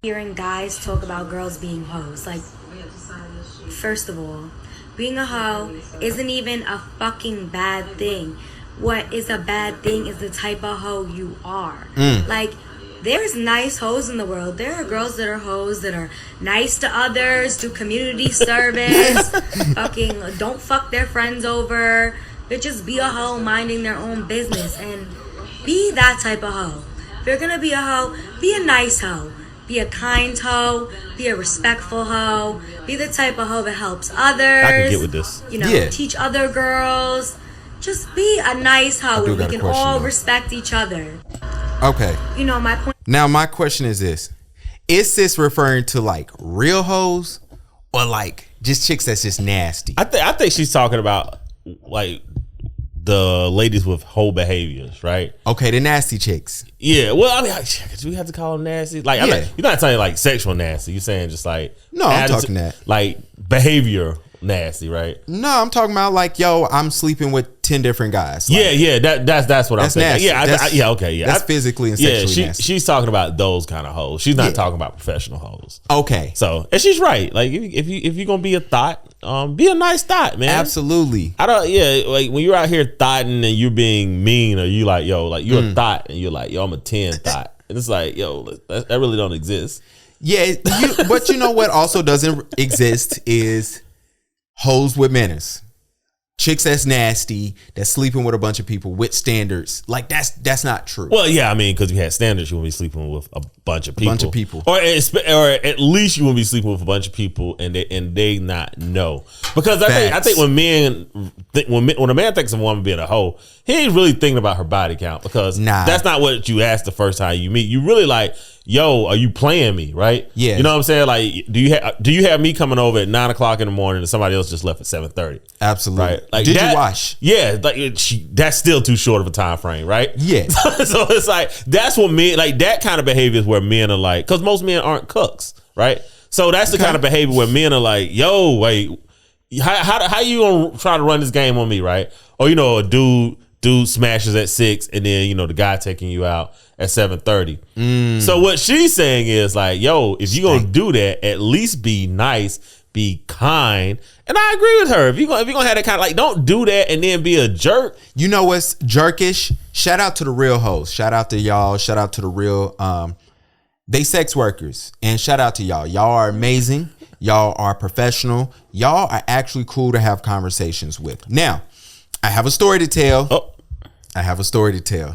hearing guys talk about girls being hoes. Like, first of all, being a hoe isn't even a fucking bad thing. What is a bad thing is the type of hoe you are. Like, there's nice hoes in the world. There are girls that are hoes that are nice to others, do community service, fucking don't fuck their friends over. Bitches be a hoe minding their own business, and be that type of hoe. If you're gonna be a hoe, be a nice hoe. Be a kind hoe. Be a respectful hoe. Be the type of hoe that helps others. I can get with this. You know, teach other girls. Just be a nice hoe, and we can all respect each other. Okay. You know, my point. Now, my question is this. Is this referring to, like, real hoes or, like, just chicks that's just nasty? I think she's talking about, like, the ladies with whole behaviors, right? Okay, the nasty chicks. Yeah, well, I mean, do we have to call them nasty? Like, yeah. you're not saying like sexual nasty. You're saying just like I'm talking that like behavior nasty, right? No, I'm talking about like, yo, I'm sleeping with 10 different guys. Like, yeah, that's what I'm saying. Nasty. Yeah, okay, yeah. That's physically and sexually nasty. She's talking about those kind of hoes. She's not talking about professional hoes. Okay. So, and she's right. Like, if you're gonna be a thought, be a nice thought, man. Absolutely. Like when you're out here thotting and you're being mean, or you like, yo, like you're a thought and you're like, yo, I'm a 10 thought. And it's like, yo, that really don't exist. Yeah, but you know what also doesn't exist is hoes with manners. Chicks that's nasty, that's sleeping with a bunch of people with standards. Like, that's not true. Well, yeah, I mean, because you had standards, you wouldn't be sleeping with a bunch of people. Or at least you wouldn't be sleeping with a bunch of people and they not know. Because I think when a man thinks of a woman being a hoe, he ain't really thinking about her body count, because that's not what you ask the first time you meet. You really like, yo, are you playing me, right? Yeah. You know what I'm saying? Like, do you have me coming over at 9:00 in the morning and somebody else just left at 7:30? Absolutely. Right? Like, did you wash? Yeah, like that's still too short of a time frame, right? Yeah. So it's like, that's what men like. That kind of behavior is where men are like, because most men aren't cooks, right? So that's the kind of behavior where men are like, yo, wait, how you gonna try to run this game on me, right? Or, you know, a dude smashes at 6 and then, you know, the guy taking you out at 7:30. So what she's saying is like, yo, if you're gonna do that, at least be nice, be kind. And I agree with her. If you're gonna have that kind of, like, don't do that and then be a jerk. You know what's jerkish? Shout out to the real hoes. Shout out to y'all. Shout out to the real they sex workers. And shout out to y'all. Y'all are amazing. Y'all are professional. Y'all are actually cool to have conversations with. Now, I have a story to tell. I have a story to tell.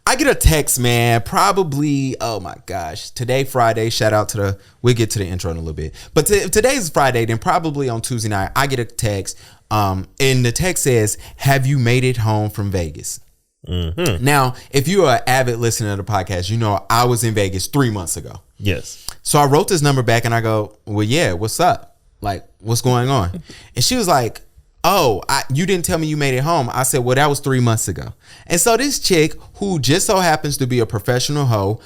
I get a text, man, probably, oh my gosh, today, Friday, shout out to we'll get to the intro in a little bit. But if today's Friday, then probably on Tuesday night, I get a text, and the text says, have you made it home from Vegas? Mm-hmm. Now, if you're an avid listener to the podcast, you know I was in Vegas 3 months ago. Yes. So I wrote this number back and I go, well, yeah, what's up? Like, what's going on? And she was like, oh, you didn't tell me you made it home. I said, well, that was 3 months ago. And so this chick, who just so happens to be a professional hoe,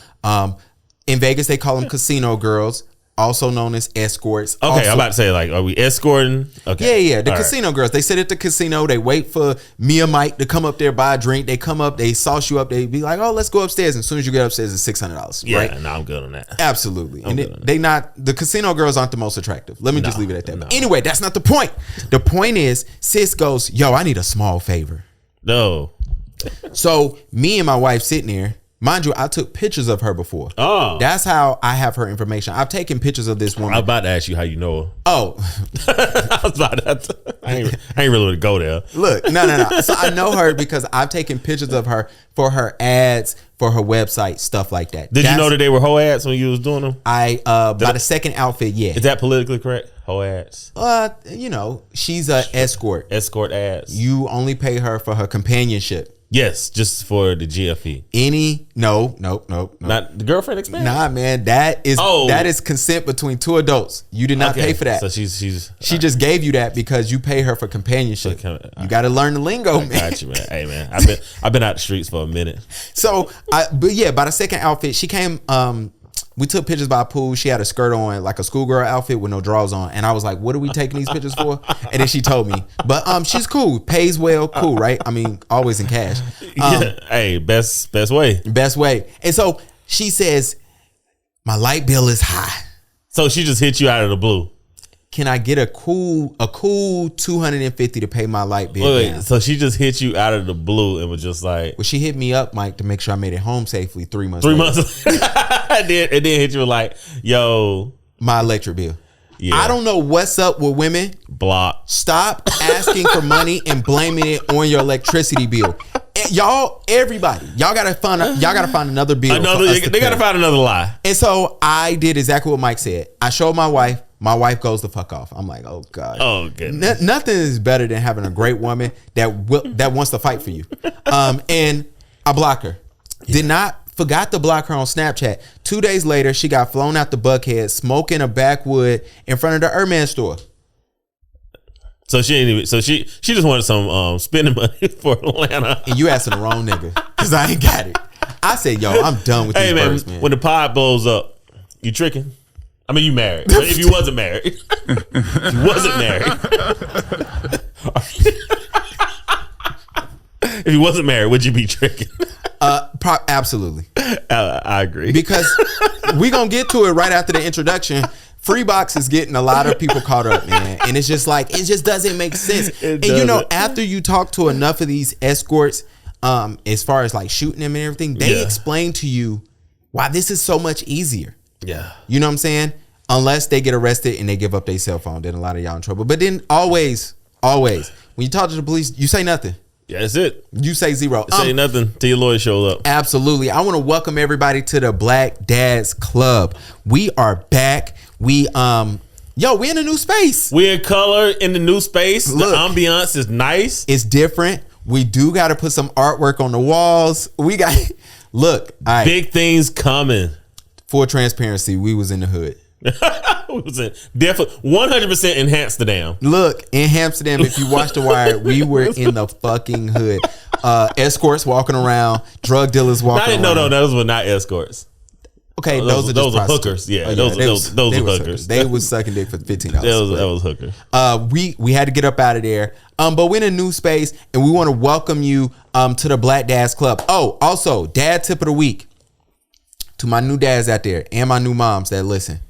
in Vegas, they call them casino girls, also known as escorts. Okay, I'm about to say, like, are we escorting? Okay. Yeah. The casino girls, they sit at the casino. They wait for me or Mike to come up there, buy a drink. They come up, they sauce you up. They be like, oh, let's go upstairs. And as soon as you get upstairs, it's $600. Yeah, right? no, I'm good on that. Absolutely. The casino girls aren't the most attractive. Let me just leave it at that. No. Anyway, that's not the point. The point is, sis goes, yo, I need a small favor. No. So me and my wife sitting there. Mind you, I took pictures of her before. Oh. That's how I have her information. I've taken pictures of this woman. I was about to ask you how you know her. Oh. I was about to. I ain't really want to go there. Look, no. So I know her because I've taken pictures of her for her ads, for her website, stuff like that. Did you know that they were hoe ads when you was doing them? By the second outfit, yeah. Is that politically correct? Hoe ads? You know, she's an escort. Escort ads. You only pay her for her companionship. Yes, just for the GFE. No. Not the girlfriend expense? Nah, man, that is consent between two adults. You did not pay for that. So she just gave you that because you pay her for companionship. You got to learn the lingo, man. Got you, man. Hey, man, I've been out the streets for a minute. So, but yeah, by the second outfit, she came. We took pictures by a pool. She had a skirt on, like a schoolgirl outfit with no drawers on. And I was like, what are we taking these pictures for? And then she told me. But she's cool. Pays well. Cool, right? I mean, always in cash. Hey, best way. Best way. And so She says, my light bill is high. So she just hit you out of the blue. Can I get a cool $250 to pay my light bill? Wait, so she just hit you out of the blue and was just like... Well, she hit me up, Mike, to make sure I made it home safely 3 months 3 later. months. And then hit you like, yo... My electric bill. Yeah. I don't know what's up with women. Block. Stop asking for money and blaming it on your electricity bill. Y'all, everybody, y'all gotta find another bill. They gotta find another lie. And so I did exactly what Mike said. I showed my wife. My wife goes the fuck off. I'm like, oh God. Oh goodness. Nothing is better than having a great woman that wants to fight for you. And I block her. Forgot to block her on Snapchat. 2 days later, she got flown out to Buckhead, smoking a backwood in front of the Urban store. So she ain't even. So she just wanted some spending money for Atlanta. And you asking the wrong nigga, because I ain't got it. I said, yo, I'm done with these birds, man. When the pod blows up, you tricking? I mean, you married. But if you wasn't married, if you wasn't married, would you be tricking? Absolutely. I agree. Because we gonna get to it right after the introduction. Freebox is getting a lot of people caught up, man. And it's just like, it just doesn't make sense. And you know, after you talk to enough of these escorts, as far as like shooting them and everything, they explain to you why this is so much easier. Yeah. You know what I'm saying? Unless they get arrested and they give up their cell phone, then a lot of y'all in trouble. But then always, when you talk to the police, you say nothing. Yeah, that's it. You say zero. Say nothing till your lawyer shows up. Absolutely. I want to welcome everybody to the Black Dads Club. We are back. We in a new space. We're in color in the new space. Look, the ambiance is nice. It's different. We do got to put some artwork on the walls. We got look. All right. Big things coming. Full transparency. We was in the hood. We was in definitely 100% in Amsterdam. Look, in Amsterdam, if you watch The Wire, we were in the fucking hood. Escorts walking around, drug dealers walking around. No, those were not escorts. Okay, those are are hookers. Yeah, those are hookers. They was sucking dick for $15. That was hookers. We had to get up out of there. But we're in a new space, and we want to welcome you to the Black Dads Club. Oh, also, dad tip of the week to my new dads out there and my new moms that listen.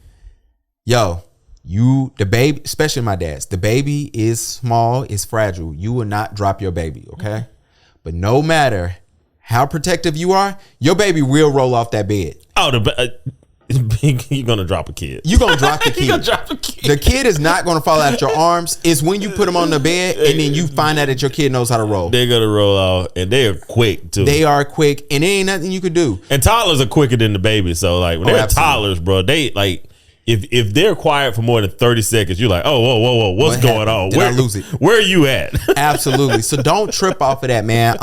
Yo, the baby, especially my dads, the baby is small, is fragile. You will not drop your baby, okay? But no matter how protective you are, your baby will roll off that bed. Oh, you're gonna drop a kid. You're gonna drop the kid. You're gonna drop a kid. The kid is not gonna fall out your arms. It's when you put him on the bed and then you find out that your kid knows how to roll. They're gonna roll off, and they are quick too. They are quick, and there ain't nothing you could do. And toddlers are quicker than the babies. So like when they're toddlers, bro, they like. If they're quiet for more than 30 seconds, you're like, oh, whoa, what's going on? Did I lose it? Where are you at? Absolutely. So don't trip off of that, man.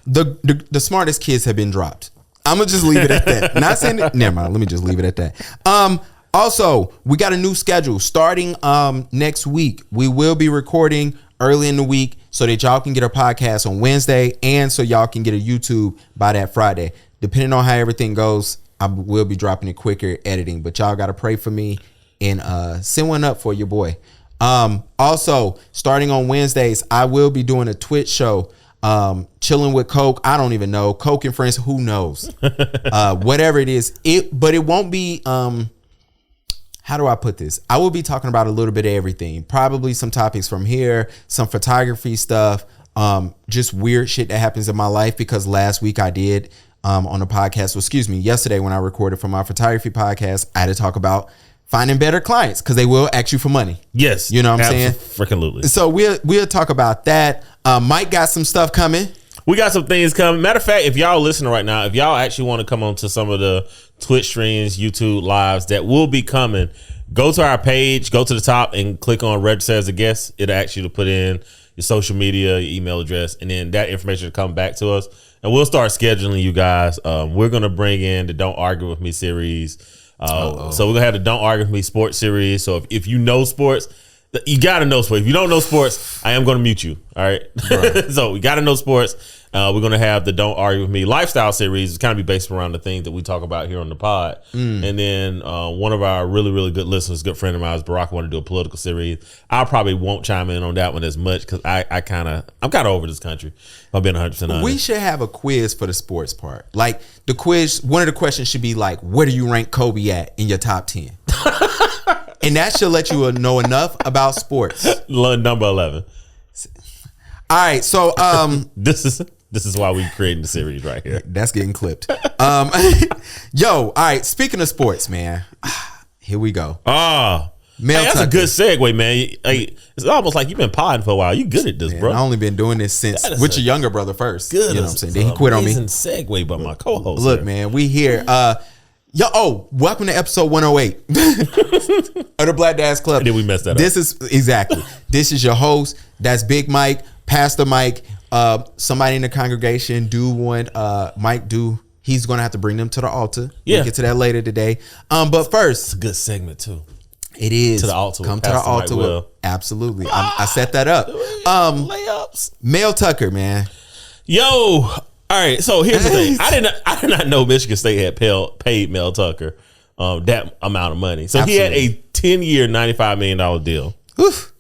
The smartest kids have been dropped. I'm gonna just leave it at that. Not saying that. Never mind. Let me just leave it at that. Also, we got a new schedule starting next week. We will be recording early in the week so that y'all can get a podcast on Wednesday, and so y'all can get a YouTube by that Friday. Depending on how everything goes, I will be dropping it quicker editing, but y'all got to pray for me and send one up for your boy. Also, starting on Wednesdays, I will be doing a Twitch show, chilling with Coke. I don't even know. Coke and friends, who knows? Whatever it is, but it won't be, how do I put this? I will be talking about a little bit of everything. Probably some topics from here, some photography stuff, just weird shit that happens in my life, because last week I did on the podcast, yesterday when I recorded for my photography podcast, I had to talk about finding better clients because they will ask you for money. Yes. You know what I'm saying? Freaking. So we'll talk about that. Mike got some stuff coming. We got some things coming. Matter of fact, if y'all listening right now, if y'all actually want to come on to some of the Twitch streams, YouTube lives that will be coming, go to our page, go to the top and click on register as a guest. It'll ask you to put in your social media, your email address, and then that information will come back to us. And we'll start scheduling you guys. We're going to bring in the Don't Argue With Me series. So we're going to have the Don't Argue With Me sports series. So if you know sports You gotta know sports. If you don't know sports, I am gonna mute you. All right. So we gotta know sports. We're gonna have the Don't Argue With Me lifestyle series. It's kind of be based around the things that we talk about here on the pod. And then one of our really, really good listeners, good friend of mine, Barack, want to do a political series. I probably won't chime in on that one as much because I'm kind of over this country. If I'm being 100% honest. We should have a quiz for the sports part. Like the quiz, one of the questions should be like, where do you rank Kobe at in your top 10? And that should let you know enough about sports. Number 11. All right, so this is why we creating the series right here. That's getting clipped. Yo, all right. Speaking of sports, man, here we go. Mel that's Tucker. A good segue, man. It's almost like you've been podding for a while. You good at this, bro. I only been doing this since with your younger brother first. Good, you know what I'm saying? Then he quit on me. Segue, but my co-host. Look, man, we here. Welcome to episode 108 of the Black Dads Club. And then we messed that up. This is your host. That's Big Mike, Pastor Mike. Somebody in the congregation he's gonna have to bring them to the altar. We'll get to that later today. But first, it's a good segment too. It is to the altar. Come to the altar. Absolutely. I set that up. Layups. Mel Tucker, man. Yo. All right, so here's the thing. I did not know Michigan State had paid Mel Tucker that amount of money. So Absolutely. He had a 10-year, $95 million deal. Oof.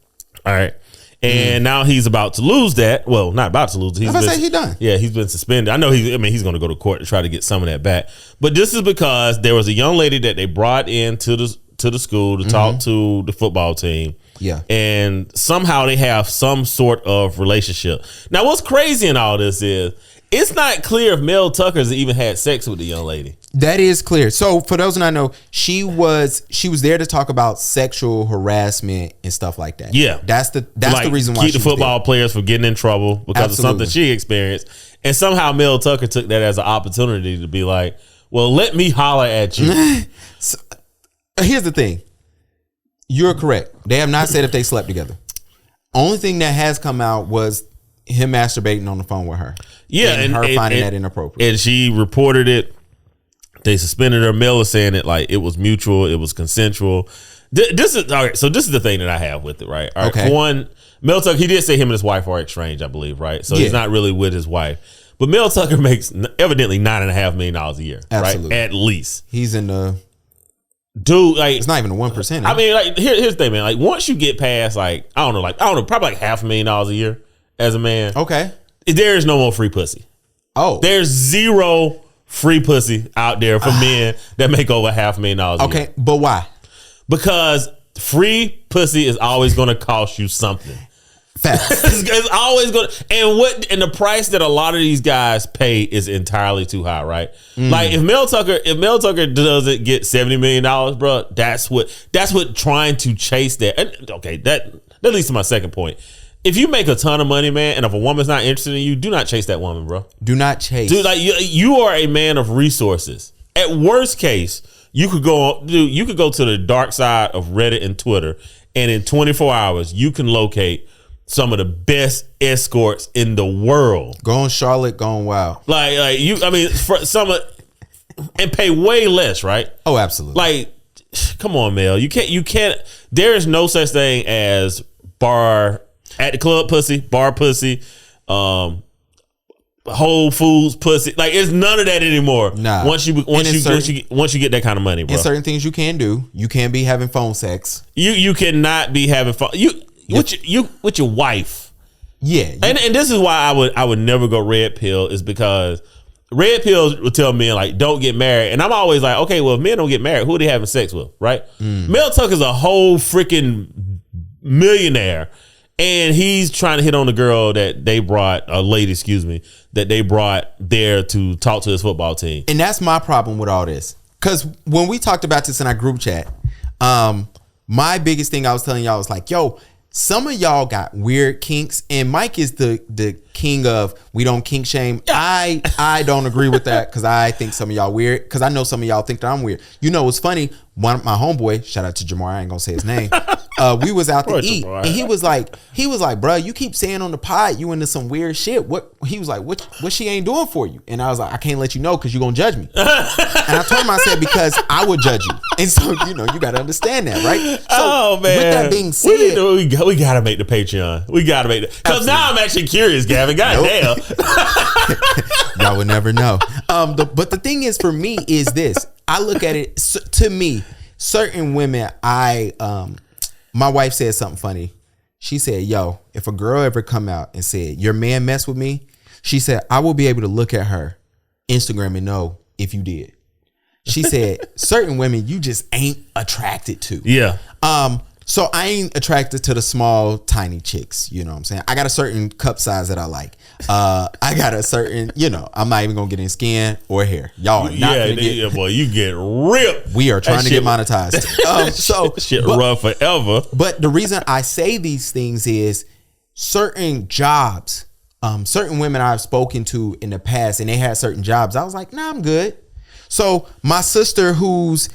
All right. And now he's about to lose that. Well, not about to lose it. He's done. Yeah, he's been suspended. I know he's going to go to court to try to get some of that back. But this is because there was a young lady that they brought into the school to talk to the football team. Yeah. And somehow they have some sort of relationship. Now, what's crazy in all this is it's not clear if Mel Tucker's even had sex with the young lady. That is clear. So for those who not know, she was there to talk about sexual harassment and stuff like that. Yeah. That's the reason why keep the football players from getting in trouble because of something she experienced. And somehow Mel Tucker took that as an opportunity to be like, well, let me holler at you. So, here's the thing. You're correct. They have not said if they slept together. Only thing that has come out was him masturbating on the phone with her. Yeah, and her finding that inappropriate. And she reported it. They suspended her. Mel is saying it like it was mutual, it was consensual. This is all right. So this is the thing that I have with it, right? All right. Okay. For one, Mel Tucker, he did say him and his wife are estranged, I believe, right? So he's not really with his wife. But Mel Tucker makes evidently $9.5 million a year, Absolutely. Right? At least. He's in the dude. Like it's not even a 1%. I mean, like here's the thing, man. Like once you get past probably like $500,000 a year as a man. Okay. There is no more free pussy. Oh, there's zero free pussy out there for men that make over $500,000 a year. Okay, but why? Because free pussy is always going to cost you something. Facts. It's always going to, and the price that a lot of these guys pay is entirely too high, right? Like if Mel Tucker doesn't get $70 million, bro, that's what trying to chase that. And okay, that leads to my second point. If you make a ton of money, man, and if a woman's not interested in you, do not chase that woman, bro. Do not chase. Dude, like you are a man of resources. At worst case, you could go to the dark side of Reddit and Twitter, and in 24 hours, you can locate some of the best escorts in the world. Going Charlotte, going wild. Like you, I mean, for and pay way less, right? Oh, absolutely. Like, come on, Mel. You can't. There is no such thing as bar. At the club pussy, bar pussy, Whole Foods pussy. Like it's none of that anymore. Nah. Once you get that kind of money, bro. And certain things you can do. You can't be having phone sex. You cannot be having phone. With your wife. Yeah. And this is why I would never go red pill is because red pills will tell men like don't get married, and I'm always like, okay, well if men don't get married, who are they having sex with, right? Mel Tucker's a whole freaking millionaire. And he's trying to hit on the girl that they brought, that they brought there to talk to his football team. And that's my problem with all this. Because when we talked about this in our group chat, my biggest thing I was telling y'all was like, yo, some of y'all got weird kinks. And Mike is the king of we don't kink shame. I don't agree with that because I think some of y'all weird. Because I know some of y'all think that I'm weird. You know, it's funny. My homeboy, shout out to Jamar, I ain't going to say his name. we was out to eat, and he was like, bro, you keep saying on the pod you into some weird shit. What he was like, what she ain't doing for you? And I was like, I can't let you know because you're gonna judge me. And I told him, I said, because I would judge you, and so you got to understand that, right? So, man, with that being said, we gotta make the Patreon. We gotta make it because now I'm actually curious, Gavin. Goddamn, y'all would never know. But the thing is, for me, is this. I look at it, to me, certain women, my wife said something funny. She said, yo, if a girl ever come out and said, your man messed with me, she said, I will be able to look at her Instagram and know if you did. She said, certain women you just ain't attracted to. Yeah. So I ain't attracted to the small, tiny chicks. You know what I'm saying? I got a certain cup size that I like. I got a certain, I'm not even gonna get in skin or hair. Y'all are not gonna get. Boy, you get ripped. We are trying to get monetized. Run forever. But the reason I say these things is certain jobs, certain women I've spoken to in the past, and they had certain jobs. I was like, nah, I'm good. So my sister who's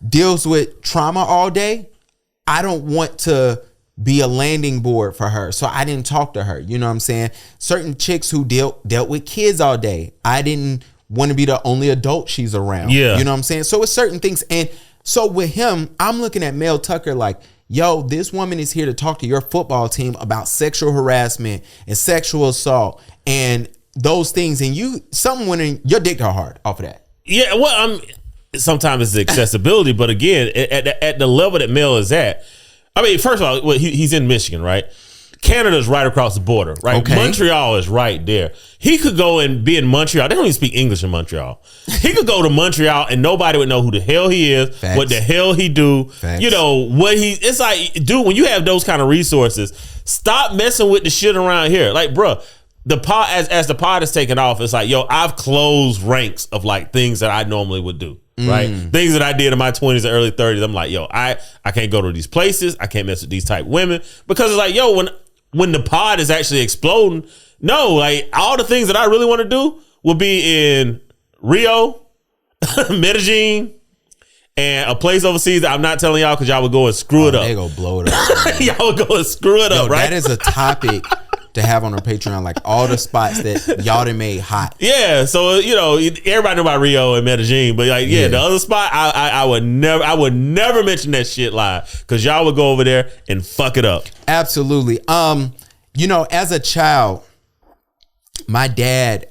deals with trauma all day, I don't want to be a landing board for her. So I didn't talk to her. You know what I'm saying? Certain chicks who dealt with kids all day, I didn't want to be the only adult she's around. Yeah. You know what I'm saying? So it's certain things. And so with him, I'm looking at Mel Tucker like, yo, this woman is here to talk to your football team about sexual harassment and sexual assault and those things. And something went your dick her hard off of that. Yeah, well, sometimes it's the accessibility, but again, at the level that Mel is at, I mean, first of all, he's in Michigan, right? Canada's right across the border, right? Okay. Montreal is right there. He could go and be in Montreal. They don't even speak English in Montreal. He could go to Montreal and nobody would know who the hell he is, Facts. what the hell he do, Facts. It's like, dude, when you have those kind of resources, stop messing with the shit around here. Like, bruh, the pod, as the pod is taking off, it's like, yo, I've closed ranks of like things that I normally would do. Right, things that I did in my 20s and early 30s. I'm like, yo, I can't go to these places. I can't mess with these type of women because it's like, yo, when the pod is actually exploding, no, like all the things that I really want to do will be in Rio, Medellin, and a place overseas that I'm not telling y'all because y'all would go and screw it up. They go blow it up. Y'all would go and screw it up, right? That is a topic to have on our Patreon, like all the spots that y'all done made hot. Yeah, so everybody know about Rio and Medellin, but like, yeah, the other spot, I would never mention that shit live because y'all would go over there and fuck it up. Absolutely. As a child, my dad,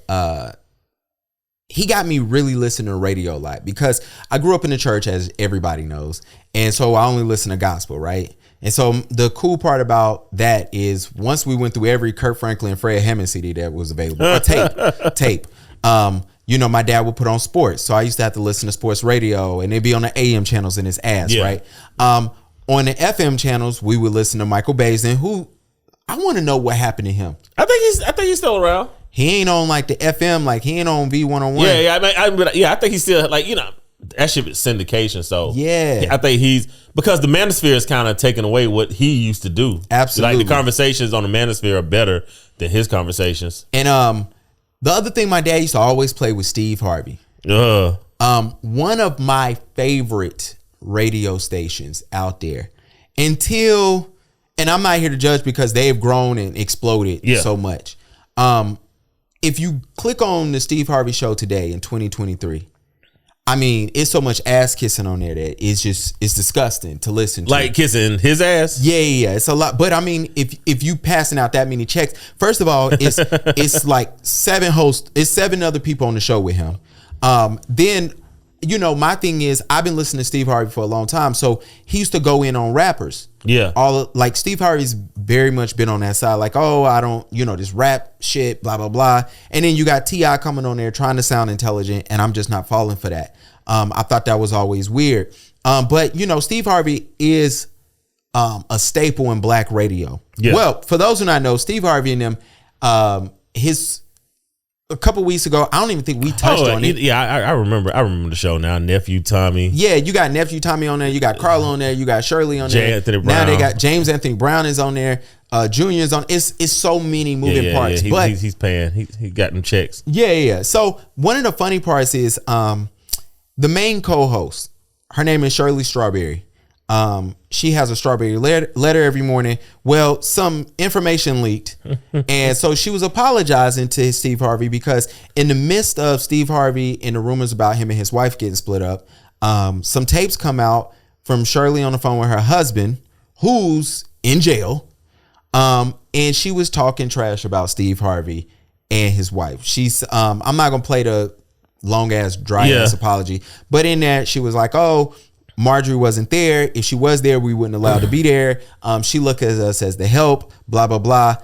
he got me really listening to radio a lot because I grew up in the church, as everybody knows, and so I only listen to gospel, right? And so the cool part about that is once we went through every Kirk Franklin and Fred Hammond CD that was available, or tape. My dad would put on sports. So I used to have to listen to sports radio and they'd be on the AM channels in his ass, right? On the FM channels, we would listen to Michael Bazin, who I want to know what happened to him. I think he's still around. He ain't on like the FM, like he ain't on V101. Yeah, I think he's still like, that shit is syndication. So yeah, I think because the manosphere is kind of taking away what he used to do. Absolutely. Like the conversations on the manosphere are better than his conversations. And the other thing my dad used to always play was Steve Harvey. One of my favorite radio stations out there until, and I'm not here to judge because they've grown and exploded so much. If you click on the Steve Harvey show today in 2023, I mean, it's so much ass kissing on there that it's disgusting to listen to. Like kissing his ass? Yeah. It's a lot. But I mean, if you passing out that many checks, first of all, it's like 7 hosts, it's 7 other people on the show with him. Then, my thing is I've been listening to Steve Harvey for a long time. So he used to go in on rappers. Yeah. Like Steve Harvey's very much been on that side. Like, oh, I don't, this rap shit, blah, blah, blah. And then you got T.I. coming on there trying to sound intelligent. And I'm just not falling for that. I thought that was always weird. But Steve Harvey is a staple in black radio. Yeah. Well, for those who not know, Steve Harvey and them, a couple weeks ago, I don't even think we touched on it. Yeah, I remember the show now. Nephew Tommy. Yeah, you got Nephew Tommy on there. You got Carla on there. You got Shirley on there. Anthony Brown. Now they got James Anthony Brown is on there. Junior is on. It's so many moving parts. Yeah. But he's paying. He got them checks. Yeah. So one of the funny parts is the main co-host. Her name is Shirley Strawberry. She has a strawberry letter every morning. Well, some information leaked. And so she was apologizing to Steve Harvey because in the midst of Steve Harvey and the rumors about him and his wife getting split up, some tapes come out from Shirley on the phone with her husband, who's in jail. And she was talking trash about Steve Harvey and his wife. She's, I'm not going to play the long ass, dry ass apology, but in that she was like, oh, Marjorie wasn't there. If she was there, we wouldn't allow her to be there. She looked at us as the help, blah, blah, blah.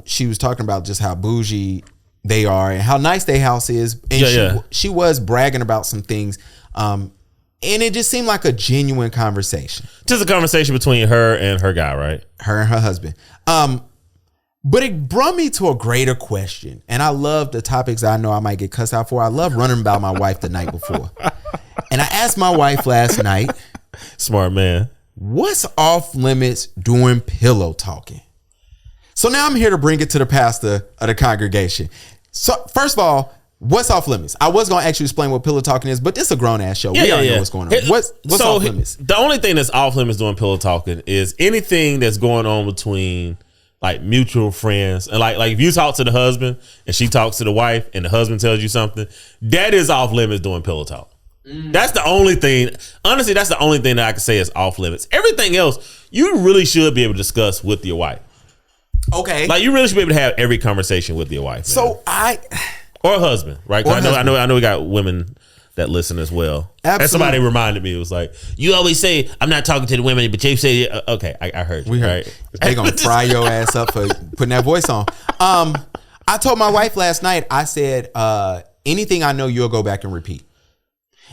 She was talking about just how bougie they are and how nice their house is. And she was bragging about some things. And it just seemed like a genuine conversation. Just a conversation between her and her guy, right? Her and her husband. But it brought me to a greater question. And I love the topics I know I might get cussed out for. I love running about my wife the night before. And I asked my wife last night. Smart man. What's off limits during pillow talking? So now I'm here to bring it to the pastor of the congregation. So first of all, what's off limits? I was going to actually explain what pillow talking is, but this is a grown ass show. We already know what's going on. What's off limits? The only thing that's off limits during pillow talking is anything that's going on between like mutual friends. And like if you talk to the husband and she talks to the wife and the husband tells you something, that is off limits during pillow talk. That's the only thing. Honestly, that's the only thing that I can say is off limits. Everything else, you really should be able to discuss with your wife. Okay. Like you really should be able to have every conversation with your wife. So or husband, right? I know we got women that listen as well. Absolutely. And somebody reminded me, it was like, you always say, I'm not talking to the women, but you say, okay, I heard you. We heard. Right? They gonna fry your ass up for putting that voice on. I told my wife last night, I said, anything I know, you'll go back and repeat.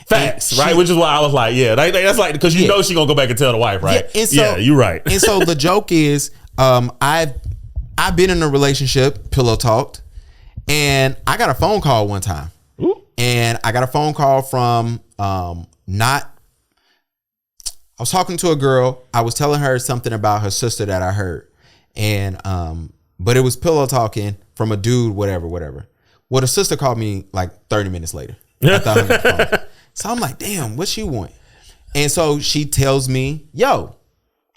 Facts, right? Which is why I was like, that's like, because you know she gonna go back and tell the wife, right? Yeah, and so, you're right. And so the joke is, I've been in a relationship, pillow talked, and I got a phone call one time. Ooh. And I got a phone call from I was talking to a girl. I was telling her something about her sister that I heard. And but it was pillow talking from a dude, whatever. Well, the sister called me like 30 minutes later. After I hung up the phone. So I'm like, damn, what she want? And so she tells me, yo,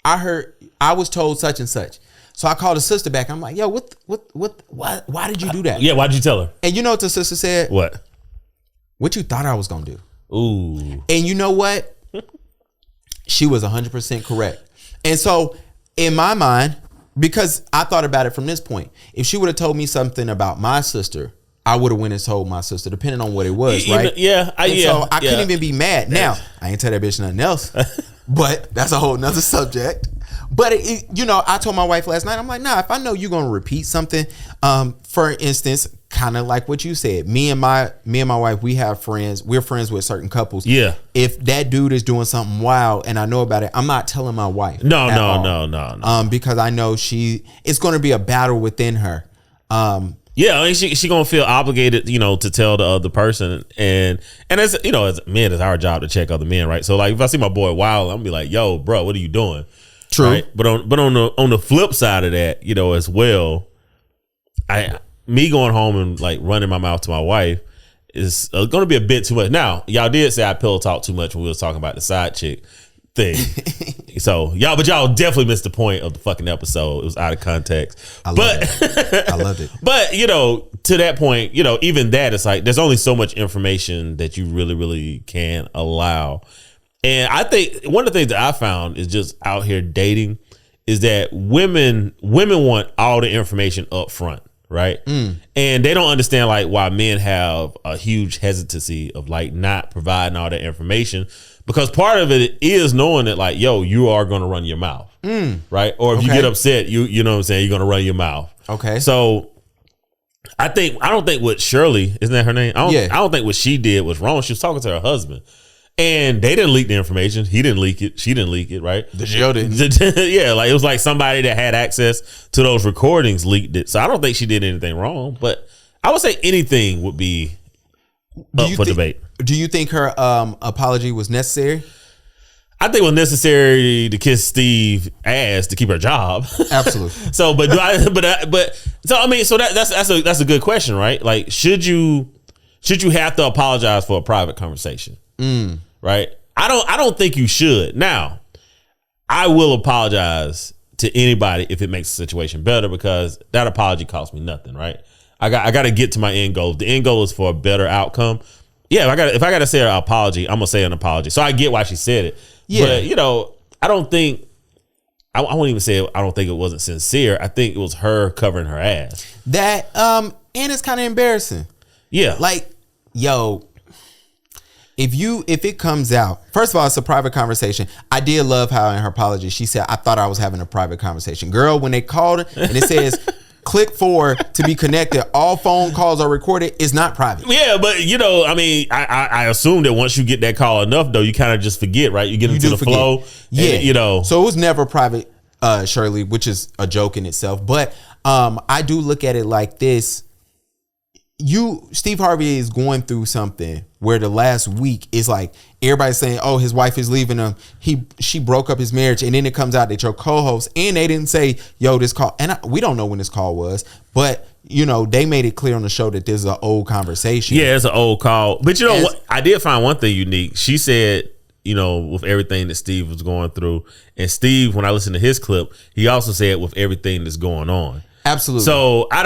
I was told such and such. So I called the sister back. I'm like, yo, why did you do that? Yeah, why did you tell her? And you know what the sister said? What? What you thought I was going to do. Ooh. And you know what? She was 100% correct. And so in my mind, because I thought about it from this point, if she would have told me something about my sister, I would have went and told my sister, depending on what it was, right? So I couldn't even be mad. Now, I ain't tell that bitch nothing else, but that's a whole nother subject. But I told my wife last night, I'm like, nah, if I know you're gonna repeat something, for instance, kind of like what you said, me and my wife, we have friends. We're friends with certain couples. Yeah. If that dude is doing something wild and I know about it, I'm not telling my wife. No. Because I know it's going to be a battle within her. Yeah, I mean, she gonna feel obligated, to tell the other person, and as as men, it's our job to check other men, right? So like, if I see my boy wild, I'm gonna be like, yo, bro, what are you doing? True. Right? But on the flip side of that, as well, me going home and like running my mouth to my wife is going to be a bit too much. Now, y'all did say I pillow talk too much when we was talking about the side chick thing. So y'all definitely missed the point of the fucking episode. It was out of context. I loved it. But to that point, even that, it's like there's only so much information that you really, really can allow. And I think one of the things that I found is just out here dating is that women want all the information up front. Right. And they don't understand like why men have a huge hesitancy of like not providing all that information, because part of it is knowing that like, yo, you are going to run your mouth. Right. Or if you get upset, you know what I'm saying, you're going to run your mouth. Okay. So I don't think what Shirley, isn't that her name? I don't think what she did was wrong. She was talking to her husband. And they didn't leak the information. He didn't leak it. She didn't leak it, right? The jail didn't. Yeah, like it was like somebody that had access to those recordings leaked it. So I don't think she did anything wrong. But I would say anything would be up for debate. Do you think her apology was necessary? I think it was necessary to kiss Steve ass to keep her job. Absolutely. So, that's a good question, right? Like, should you have to apologize for a private conversation? Right? I don't think you should. Now, I will apologize to anybody if it makes the situation better, because that apology costs me nothing, right? I got to get to my end goal. The end goal is for a better outcome. Yeah, if I got to say an apology, I'm gonna say an apology. So I get why she said it. Yeah, but I don't think. I won't even say I don't think it wasn't sincere. I think it was her covering her ass. That and it's kind of embarrassing. Yeah, like, yo, if it comes out, first of all, it's a private conversation. I did love how in her apology she said, "I thought I was having a private conversation." Girl, when they called and it says click 4 to be connected, all phone calls are recorded, it's not private. Yeah, but I mean, I assume that once you get that call enough, though, you kind of just forget, right? You get into the flow. Yeah, and, so it was never private, Shirley, which is a joke in itself. But I do look at it like this. Steve Harvey is going through something where the last week is like everybody's saying, oh, his wife is leaving him. She broke up his marriage. And then it comes out that your co-host, and they didn't say, yo, this call. And we don't know when this call was, but they made it clear on the show that this is an old conversation. Yeah, it's an old call. But what? I did find one thing unique. She said, with everything that Steve was going through, and Steve, when I listened to his clip, he also said with everything that's going on. Absolutely. So I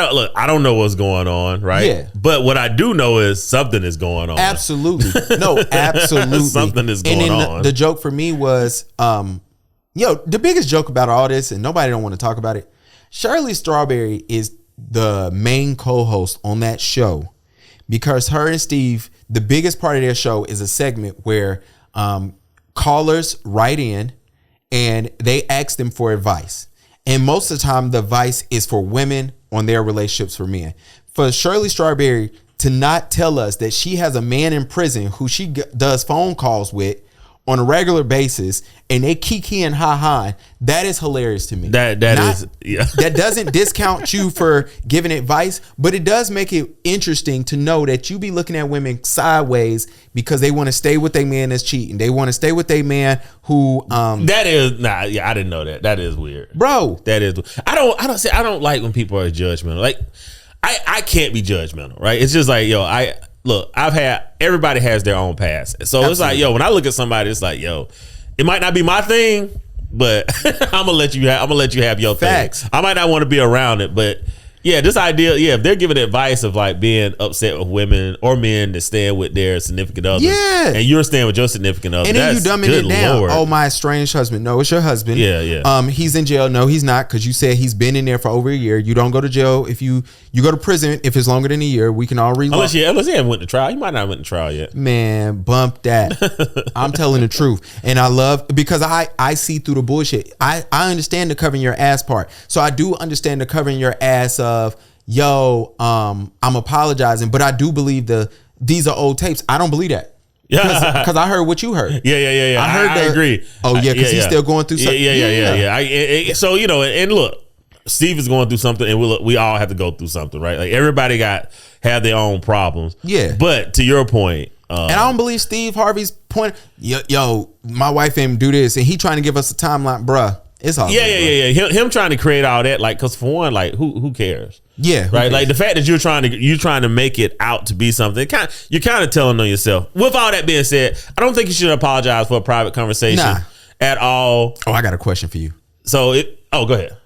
don't know what's going on, right? Yeah. But what I do know is something is going on. Absolutely. No, absolutely. Something is going on. The joke for me was, the biggest joke about all this, and nobody don't want to talk about it. Shirley Strawberry is the main co-host on that show because her and Steve, the biggest part of their show is a segment where callers write in and they ask them for advice. And most of the time, the advice is for women on their relationships for men. For Shirley Strawberry to not tell us that she has a man in prison who she does phone calls with on a regular basis, and they kiki and ha-ha, that is hilarious to me. That doesn't discount you for giving advice, but it does make it interesting to know that you be looking at women sideways because they want to stay with their man that's cheating. They want to stay with their man who I didn't know that. That is weird. Bro. That is I don't like when people are judgmental. Like I can't be judgmental, right? It's just like, everybody has their own past. So Absolutely. It's like, when I look at somebody, it's like, it might not be my thing, but I'm gonna let you have your Facts. thing. I might not want to be around it, but this idea, if they're giving advice of like being upset with women or men that stand with their significant others, and you're staying with your significant other, and then you dumbing it down. Lord. Oh, my estranged husband. No, it's your husband. Yeah. He's in jail. No, he's not, because you said he's been in there for over a year. You don't go to jail if you go to prison if it's longer than a year. We can all reload. Unless he haven't went to trial. He might not have went to trial yet. Man, bump that. I'm telling the truth, and I love, because I see through the bullshit. I understand the covering your ass part, so I do understand the covering your ass of, I'm apologizing, but I do believe these are old tapes. I don't believe that. Yeah, because I heard what you heard. Yeah. I agree. Oh yeah, because he's still going through something. Yeah. So and look, Steve is going through something, and we all have to go through something, right? Like everybody have their own problems. Yeah. But to your point, and I don't believe Steve Harvey's point. Yo, my wife ain't do this, and he trying to give us a timeline, bruh. It's all yeah. Him trying to create all that, like, because for one, like, who cares? Yeah, right. Like the fact that you're trying to make it out to be something, you're kind of telling on yourself. With all that being said, I don't think you should apologize for a private conversation at all. Oh, I got a question for you. So go ahead.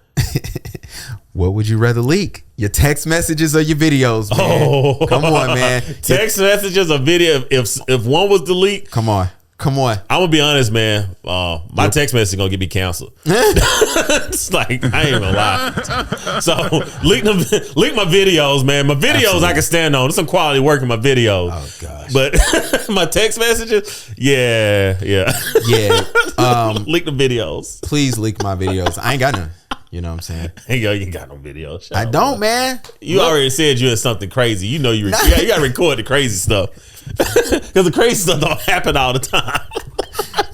What would you rather leak? Your text messages or your videos, man? Oh, come on, man. Text messages or video. If one was delete, come on. I'm gonna be honest, man. My text message is gonna get me canceled. It's like, I ain't gonna lie. So leak my videos, man. My videos Absolutely. I can stand on. There's some quality work in my videos. Oh gosh. But my text messages, yeah. Leak the videos. Please leak my videos. I ain't got none. You know what I'm saying? Hey, you ain't got no videos. I don't, man. You already said you had something crazy. You know you got to record the crazy stuff. Because the crazy stuff don't happen all the time.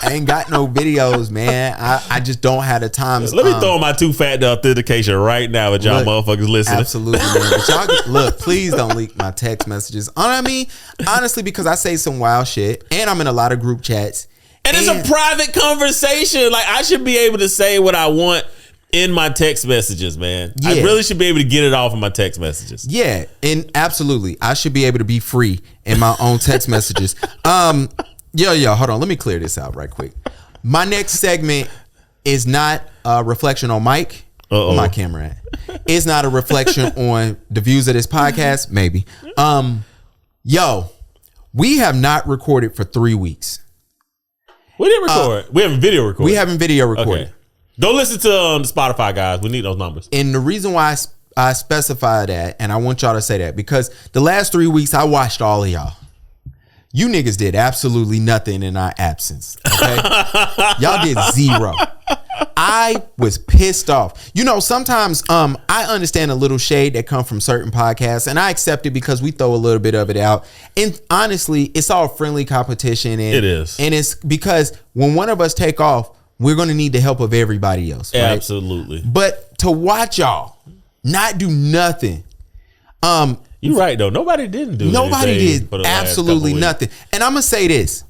I ain't got no videos, man. I just don't have the time. Let me throw my two factor authentication right now with y'all motherfuckers listening. Absolutely, man. But y'all please don't leak my text messages. I mean, honestly, because I say some wild shit, and I'm in a lot of group chats. And it's a private conversation. Like, I should be able to say what I want in my text messages, man. Yeah. I really should be able to get it off of my text messages. Yeah, and absolutely, I should be able to be free in my own text messages. Hold on, let me clear this out right quick. My next segment is not a reflection on Mike. Where my camera at? It's not a reflection on the views of this podcast. Maybe. Yo, we have not recorded for 3 weeks. We didn't record. We haven't video recorded. We haven't video recorded. Okay. Go listen to the Spotify, guys. We need those numbers. And the reason why I specify that, and I want y'all to say that, because the last 3 weeks I watched all of y'all. You niggas did absolutely nothing in our absence. Okay? Y'all did zero. I was pissed off. You know, sometimes I understand a little shade that come from certain podcasts, and I accept it because we throw a little bit of it out. And honestly, it's all friendly competition. And it is. And it's because when one of us take off, we're going to need the help of everybody else. Right? Absolutely. But to watch y'all not do nothing. You're right, though. Nobody did absolutely nothing. And I'm going to say this.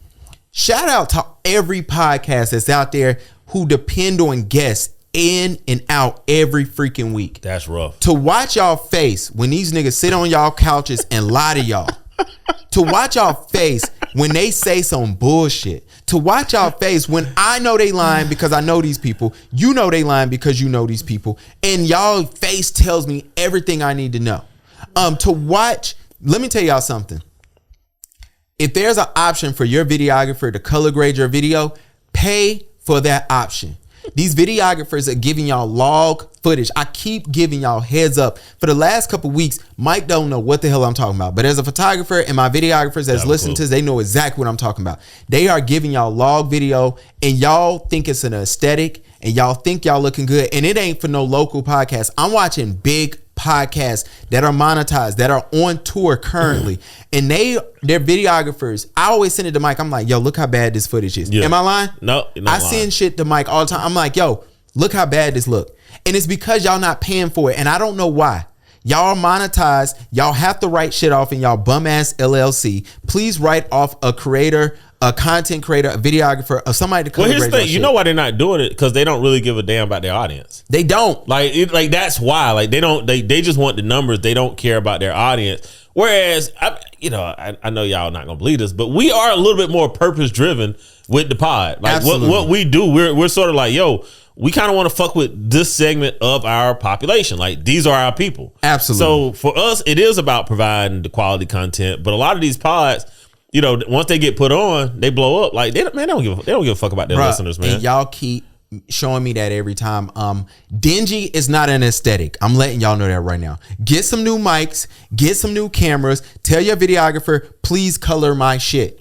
Shout out to every podcast that's out there who depend on guests in and out every freaking week. That's rough. To watch y'all face when these niggas sit on y'all couches and lie to y'all. To watch y'all face when they say some bullshit. To watch y'all face when I know they lying because I know these people. You know they lying because you know these people. And y'all face tells me everything I need to know. To watch, let me tell y'all something. If there's an option for your videographer to color grade your video, pay for that option. These videographers are giving y'all log footage. I keep giving y'all heads up. For the last couple weeks, Mike don't know what the hell I'm talking about. But as a photographer and my videographers that's listening to this, they know exactly what I'm talking about. They are giving y'all log video and y'all think it's an aesthetic and y'all think y'all looking good. And it ain't for no local podcast. I'm watching big podcasts that are monetized, that are on tour currently, and they're videographers. I always send it to Mike. I'm like, yo, look how bad this footage is. Am I lying? No, you're not lying. Send shit to Mike all the time. I'm like, yo, look how bad this look. And it's because y'all not paying for it. And I don't know why. Y'all are monetized. Y'all have to write shit off in y'all bum ass LLC. Please write off a creator, a content creator, a videographer, or somebody to come. Well, here's the thing. You know why they're not doing it? Because they don't really give a damn about their audience. They don't. Like that's why. Like they don't. They just want the numbers. They don't care about their audience. Whereas, I know y'all not gonna believe this, but we are a little bit more purpose driven with the pod. Like what we do, we're sort of like, yo, we kind of want to fuck with this segment of our population. Like these are our people. Absolutely. So for us, it is about providing the quality content. But a lot of these pods, you know, once they get put on, they blow up. Like they don't give a fuck about their listeners, man. And y'all keep showing me that every time. Dingy is not an aesthetic. I'm letting y'all know that right now. Get some new mics, get some new cameras. Tell your videographer, please color my shit.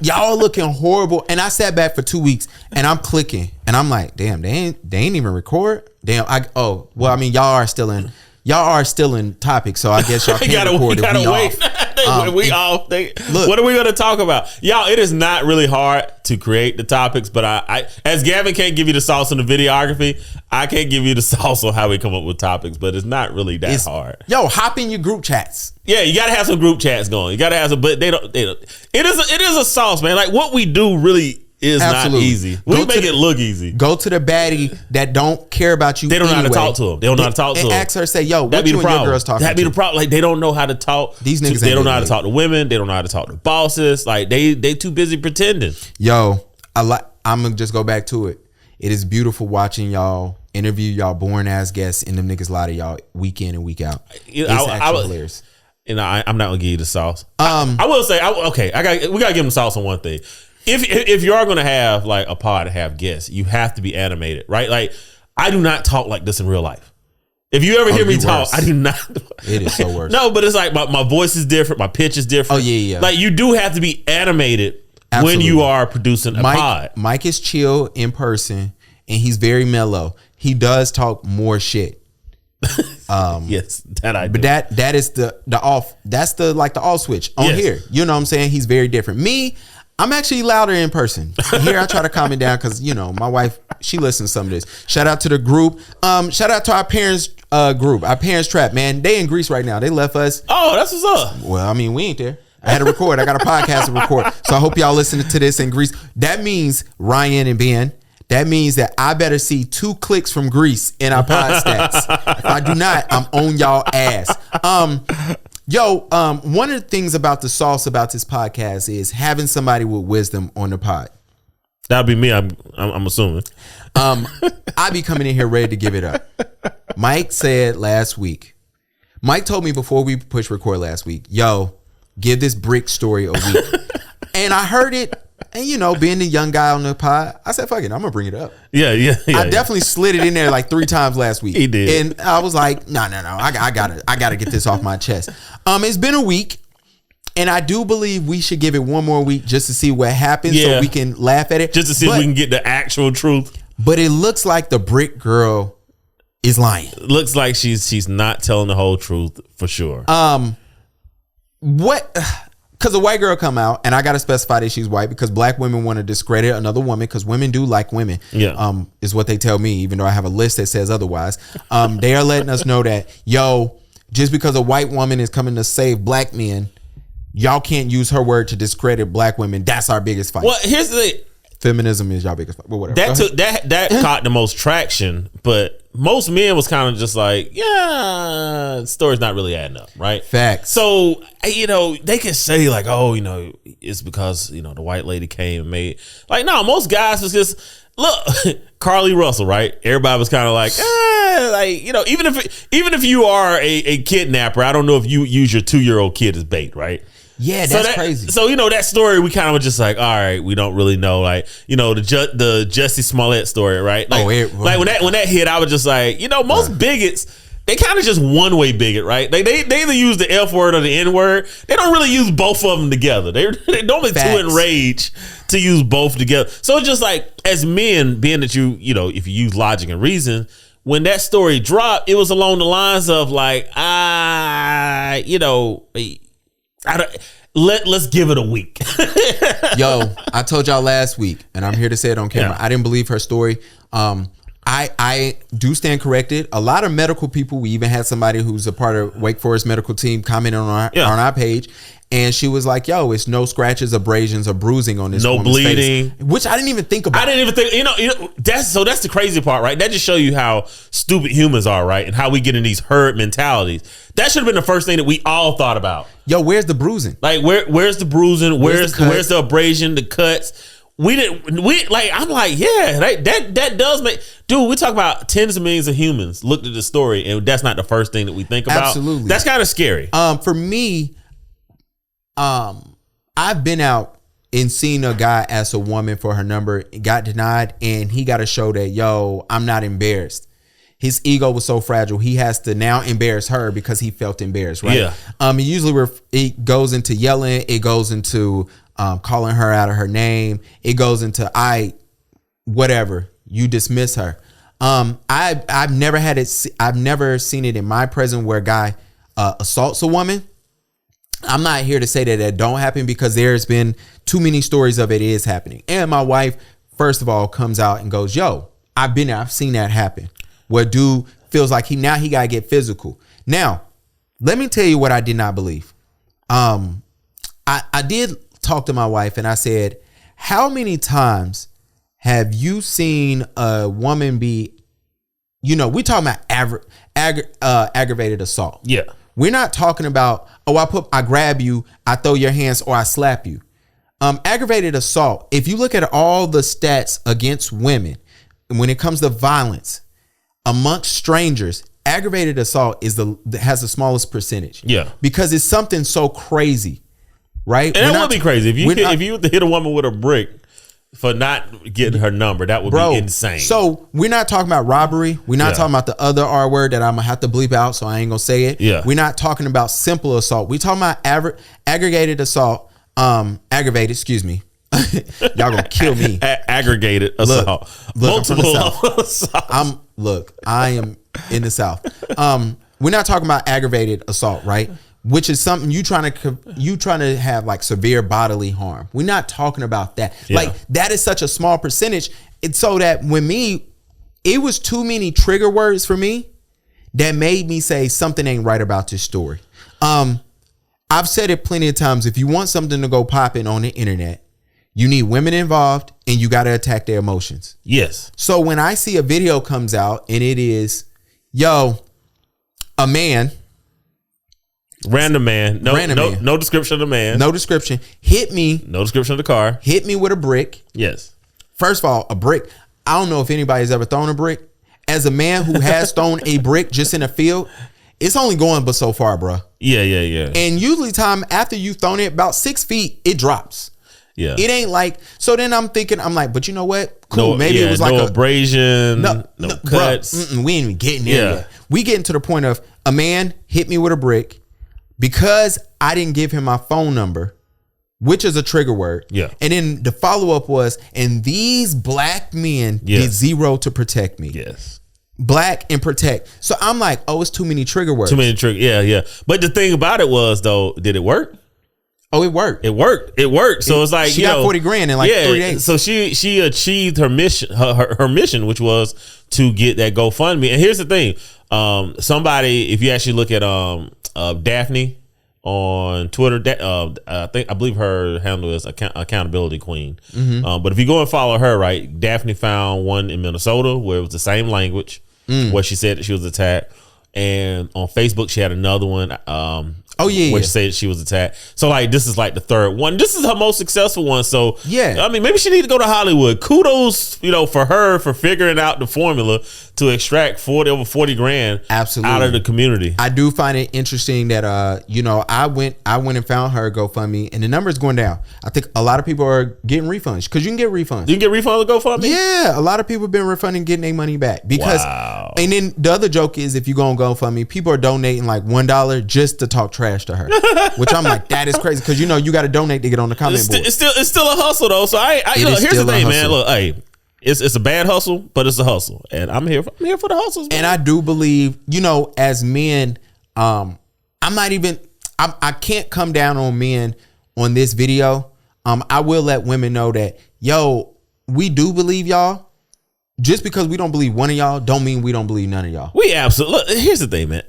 Y'all looking horrible. And I sat back for 2 weeks and I'm clicking and I'm like, damn, they ain't even record. Damn. Y'all are still in topic, so I guess y'all can't record it. We wait. Look, what are we going to talk about? Y'all, it is not really hard to create the topics, but I as Gavin can't give you the sauce on the videography, I can't give you the sauce on how we come up with topics, but it's not really that hard. Yo, hop in your group chats. Yeah, you got to have some group chats going. You got to have some, but they don't. It is a sauce, man. Like what we do really is not easy. We make it look easy. Go to the baddie that don't care about you. They don't know how to talk to him. They don't know how to talk to him. And ask her, say, yo, what you and your girls talking to? That'd be the problem. Like they don't know how to talk. These niggas they don't know how to talk to women. They don't know how to talk to bosses. Like they too busy pretending. Yo, I'm gonna just go back to it. It is beautiful watching y'all interview y'all boring ass guests and them niggas lie to y'all week in and week out. It's actually hilarious. I'm not gonna give you the sauce. I will say, we gotta give them sauce on one thing. If you are going to have like a pod to have guests, you have to be animated, right? Like I do not talk like this in real life. If you ever hear me talk, I do not. It is so worse. No, but it's like my voice is different. My pitch is different. Oh, yeah. Like you do have to be animated when you are producing a pod. Mike is chill in person and he's very mellow. He does talk more shit. Yes, that I do. But that is the off. That's the off switch on here. You know what I'm saying? He's very different. Me, I'm actually louder in person. Here I try to calm it down because, you know, my wife, she listens to some of this. Shout out to the group. Shout out to our parents group. Our parents trap, man. They in Greece right now. They left us. Oh, that's what's up. Well, I mean, we ain't there. I had to record. I got a podcast to record. So I hope y'all listening to this in Greece. That means Ryan and Ben. That means that I better see 2 clicks from Greece in our pod stats. If I do not, I'm on y'all ass. One of the things about the sauce about this podcast is having somebody with wisdom on the pod. That'd be me. I'm assuming. I be coming in here ready to give it up. Mike said last week. Mike told me before we push record last week, yo, give this brick story a week. And I heard it, and being the young guy on the pod, I said, fuck it, I'm gonna bring it up. Yeah. I definitely slid it in there like 3 times last week. He did. And I was like, no, I gotta get this off my chest. It's been a week, and I do believe we should give it one more week just to see what happens so we can laugh at it. Just to see if we can get the actual truth. But it looks like the brick girl is lying. Looks like she's not telling the whole truth for sure. What? Because a white girl come out, and I got to specify that she's white because black women want to discredit another woman because women do like women. Yeah. Is what they tell me, even though I have a list that says otherwise. They are letting us know that, yo, just because a white woman is coming to save black men, y'all can't use her word to discredit black women. That's our biggest fight. Well, here's the thing. Feminism is y'all biggest fight. Well, whatever. That caught the most traction, but most men was kind of just like, yeah, the story's not really adding up, right? Facts. So, they can say like, oh, it's because, the white lady came and made, like, no, most guys was just, look, Carly Russell, right? Everybody was kind of like, even if you are a kidnapper, I don't know if you use your 2-year-old kid as bait, right? Yeah, that's crazy. So, that story, we kind of were just like, all right, we don't really know. Like, the Jussie Smollett story, right? Like, when that hit, I was just like, most bigots, they kind of just one-way bigot, right? They either use the F word or the N word. They don't really use both of them together. They're normally too enraged to use both together. So it's just like, as men, being that if you use logic and reason, when that story dropped, it was along the lines of like, let's give it a week. Yo, I told y'all last week, and I'm here to say it on camera. Yeah. I didn't believe her story. I do stand corrected. A lot of medical people, we even had somebody who's a part of Wake Forest medical team commenting on our page, and she was like, yo, it's no scratches, abrasions, or bruising on this no woman's bleeding face, which I didn't even think about. I didn't even think, that's the crazy part, right? That just show you how stupid humans are, right? And how we get in these herd mentalities. That should have been the first thing that we all thought about. Yo, where's the bruising? Like, where's the bruising? Where's the abrasion, the cuts? I'm like, yeah, that does make, dude, we talk about tens of millions of humans looked at the story, and that's not the first thing that we think about. Absolutely. That's kind of scary. For me, I've been out and seen a guy ask a woman for her number, got denied, and he got to show that, yo, I'm not embarrassed. His ego was so fragile, he has to now embarrass her because he felt embarrassed, right? Yeah. Usually it goes into yelling, it goes into calling her out of her name, it goes into whatever, you dismiss her. I've never had it. I've never seen it in my presence where a guy assaults a woman. I'm not here to say that don't happen because there's been too many stories of it is happening. And my wife, first of all, comes out and goes, yo, I've been there. I've seen that happen. Where dude feels like he got to get physical. Now, let me tell you what I did not believe. I did talk to my wife and I said, how many times have you seen a woman be, we talking about aggravated assault. Yeah. We're not talking about, I grab you, I throw your hands, or I slap you. Aggravated assault, if you look at all the stats against women, when it comes to violence amongst strangers, aggravated assault has the smallest percentage. Yeah. Because it's something so crazy, right? And that would be crazy. If you hit a woman with a brick for not getting her number, that would be insane. So we're not talking about robbery. We're not talking about the other R word that I'm gonna have to bleep out, so I ain't gonna say it. Yeah. We're not talking about simple assault. We're talking about aggravated assault. Excuse me. Y'all gonna kill me. Aggregated assault. Multiple assault. I am in the South. We're not talking about aggravated assault, right? Which is something you trying to have like severe bodily harm. We're not talking about that. Yeah. Like that is such a small percentage. It's so that it was too many trigger words for me that made me say something ain't right about this story. I've said it plenty of times. If you want something to go popping on the internet, you need women involved and you got to attack their emotions. Yes. So when I see a video comes out and it is, a man, random man. No description of the man. No description. Hit me. No description of the car. Hit me with a brick. Yes. First of all, a brick. I don't know if anybody's ever thrown a brick. As a man who has thrown a brick just in a field, it's only going but so far, bro. Yeah. And usually time after you've thrown it about 6 feet, it drops. Yeah. It ain't like, so then I'm like, but you know what? Cool. Maybe it was like no abrasion, no cuts. Bro, we ain't even getting there yet. We getting to the point of a man hit me with a brick because I didn't give him my phone number, which is a trigger word. Yeah. And then the follow-up was, and these black men did zero to protect me. Yes. Black and protect. So I'm like, oh, it's too many trigger words. Too many trigger. Yeah. But the thing about it was, though, did it work? Oh, it worked. It worked. So it's like, she got 40 grand in like 3 days. So she achieved her mission, her mission, which was to get that GoFundMe. And here's the thing. Somebody, if you actually look at Daphne on Twitter, I believe her handle is Accountability Queen. But if you go and follow her, right, Daphne found one in Minnesota where it was the same language, where she said that she was attacked. And on Facebook, she had another one. Where she said she was attacked. So like, this is like the third one. This is her most successful one. So I mean, maybe she need to go to Hollywood. Kudos, for her for figuring out the formula to extract over 40 grand out of the community. I do find it interesting that I went and found her GoFundMe, and the number is going down. I think a lot of people are getting refunds because you can get refunds. You can get refunds with GoFundMe? Yeah, a lot of people have been refunding, getting their money back because. Wow. And then the other joke is, if you go on GoFundMe, people are donating like $1 just to talk trash to her, which I'm like, that is crazy because you got to donate to get on the comment board. It's still a hustle though. So here's the thing, man. Look, hey. It's a bad hustle, but it's a hustle, and I'm here for the hustles, man. And I do believe, as men, I can't come down on men on this video. I will let women know that, we do believe y'all. Just because we don't believe one of y'all, don't mean we don't believe none of y'all. We absolutely. Look, here's the thing, man.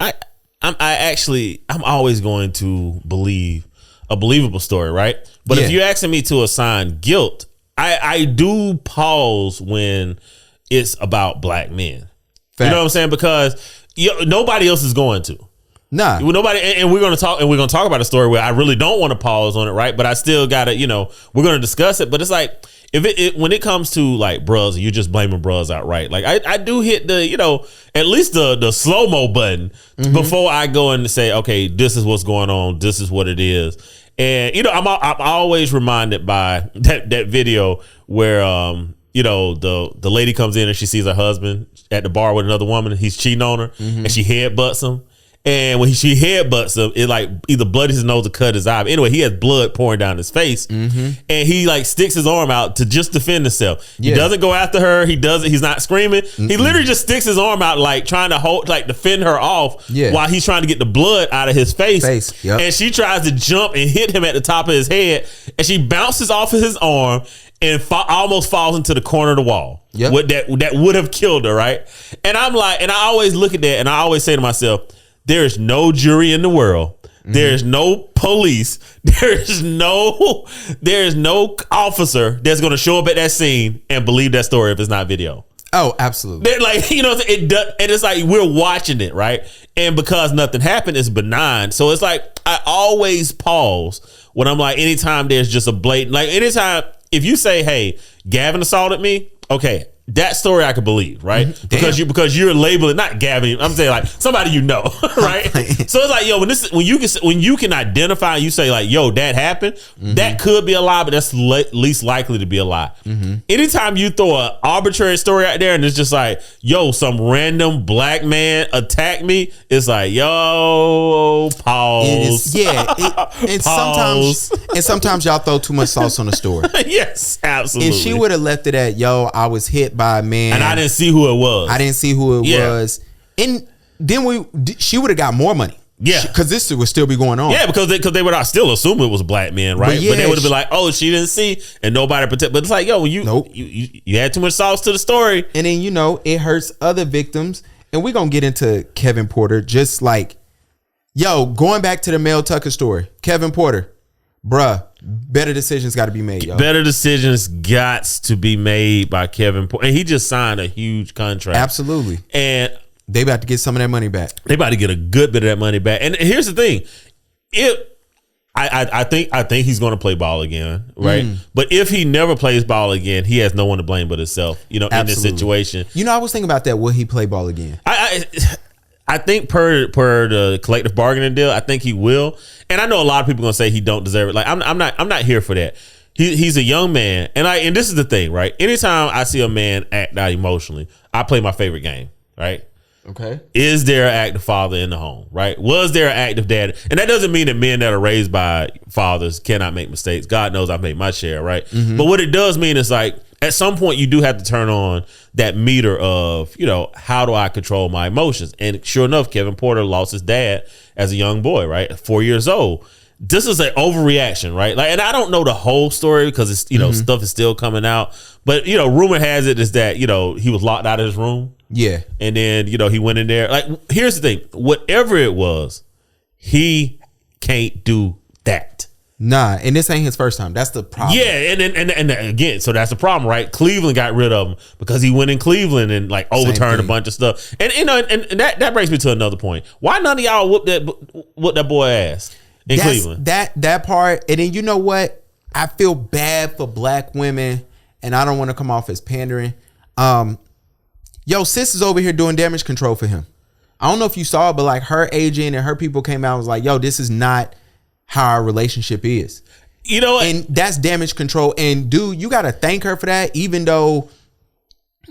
I'm always going to believe a believable story, right? But if you're asking me to assign guilt, I do pause when it's about black men. Fact. You know what I'm saying? Because nobody else is going to. Nah. Nobody, and we're gonna talk about a story where I really don't want to pause on it, right? But I still gotta, we're gonna discuss it. But it's like, when it comes to like bros, you're just blaming bros outright. Like I do hit the, at least the slow-mo button before I go in and say, okay, this is what's going on. This is what it is. And I'm always reminded by that video where the lady comes in and she sees her husband at the bar with another woman and he's cheating on her and she headbutts him. And when she headbutts him, it like either bloodies his nose or cut his eye. But anyway, he has blood pouring down his face, and he like sticks his arm out to just defend himself. He doesn't go after her. He's not screaming. He literally just sticks his arm out, like trying to defend her off, while he's trying to get the blood out of his face. Yep. And she tries to jump and hit him at the top of his head, and she bounces off of his arm and almost falls into the corner of the wall. Yep. That would have killed her, right? And I'm like, and I always look at that, and I always say to myself, there is no jury in the world. There is no police. There is no officer that's going to show up at that scene and believe that story if it's not video. Oh, absolutely. They're like, it does, and it's like we're watching it, right? And because nothing happened, it's benign. So it's like I always pause when I'm like, anytime there's just a blatant, like anytime if you say, "Hey, Gavin assaulted me," okay. That story I could believe, right? Because you're labeling, not Gavin. I'm saying like somebody right? So it's like when you can identify, you say like, that happened. That could be a lie, but that's least likely to be a lie. Anytime you throw an arbitrary story out there and it's just like, some random black man attacked me, it's like, pause. And sometimes y'all throw too much sauce on the story. Yes, absolutely. And she would have left it at, I was hit by a man, and I didn't see who it was. Was, and then she would have got more money. Yeah, because this would still be going on. Yeah, because they would still assume it was black men, right? But they would have been like, "Oh, she didn't see," and nobody protect. But it's like, when you add too much sauce to the story, and then it hurts other victims. And we're gonna get into Kevin Porter, just like, going back to the Mel Tucker story, Kevin Porter, bruh. Better decisions got to be made, yo. Better decisions got to be made by Kevin Porter. And he just signed a huge contract. Absolutely. And they about to get some of that money back. They about to get a good bit of that money back. And here's the thing. I think he's going to play ball again, right? But if he never plays ball again, he has no one to blame but himself. You know, in this situation. You know, I was thinking about that. Will he play ball again? I think per the collective bargaining deal, I think he will. And I know a lot of people are going to say he don't deserve it. Like I'm not here for that. He's a young man, and this is the thing, right? Anytime I see a man act out emotionally, I play my favorite game, right? Okay. Is there an active father in the home, right? Was there an active dad? And that doesn't mean that men that are raised by fathers cannot make mistakes. God knows I've made my share, right? Mm-hmm. But what it does mean is like, at some point you do have to turn on that meter of, you know, how do I control my emotions? And sure enough, Kevin Porter lost his dad as a young boy, right? 4 years old. This is an overreaction, right? Like, and I don't know the whole story because it's, you know, stuff is still coming out. But, you know, rumor has it is that, you know, he was locked out of his room. Yeah. And then, you know, he went in there. Like, here's the thing. Whatever it was, he can't do that. Nah, and this ain't his first time. That's the problem. Yeah, and again, so that's the problem, right? Cleveland got rid of him because he went in Cleveland and like overturned a bunch of stuff. And you know, and that brings me to another point. Why none of y'all whoop that boy ass in Cleveland? That part, and then you know what? I feel bad for black women, and I don't want to come off as pandering. Yo, sis is over here doing damage control for him. I don't know if you saw it, but like her agent and her people came out and was like, yo, this is not how our relationship is. You know what? And that's damage control. And dude, you got to thank her for that, even though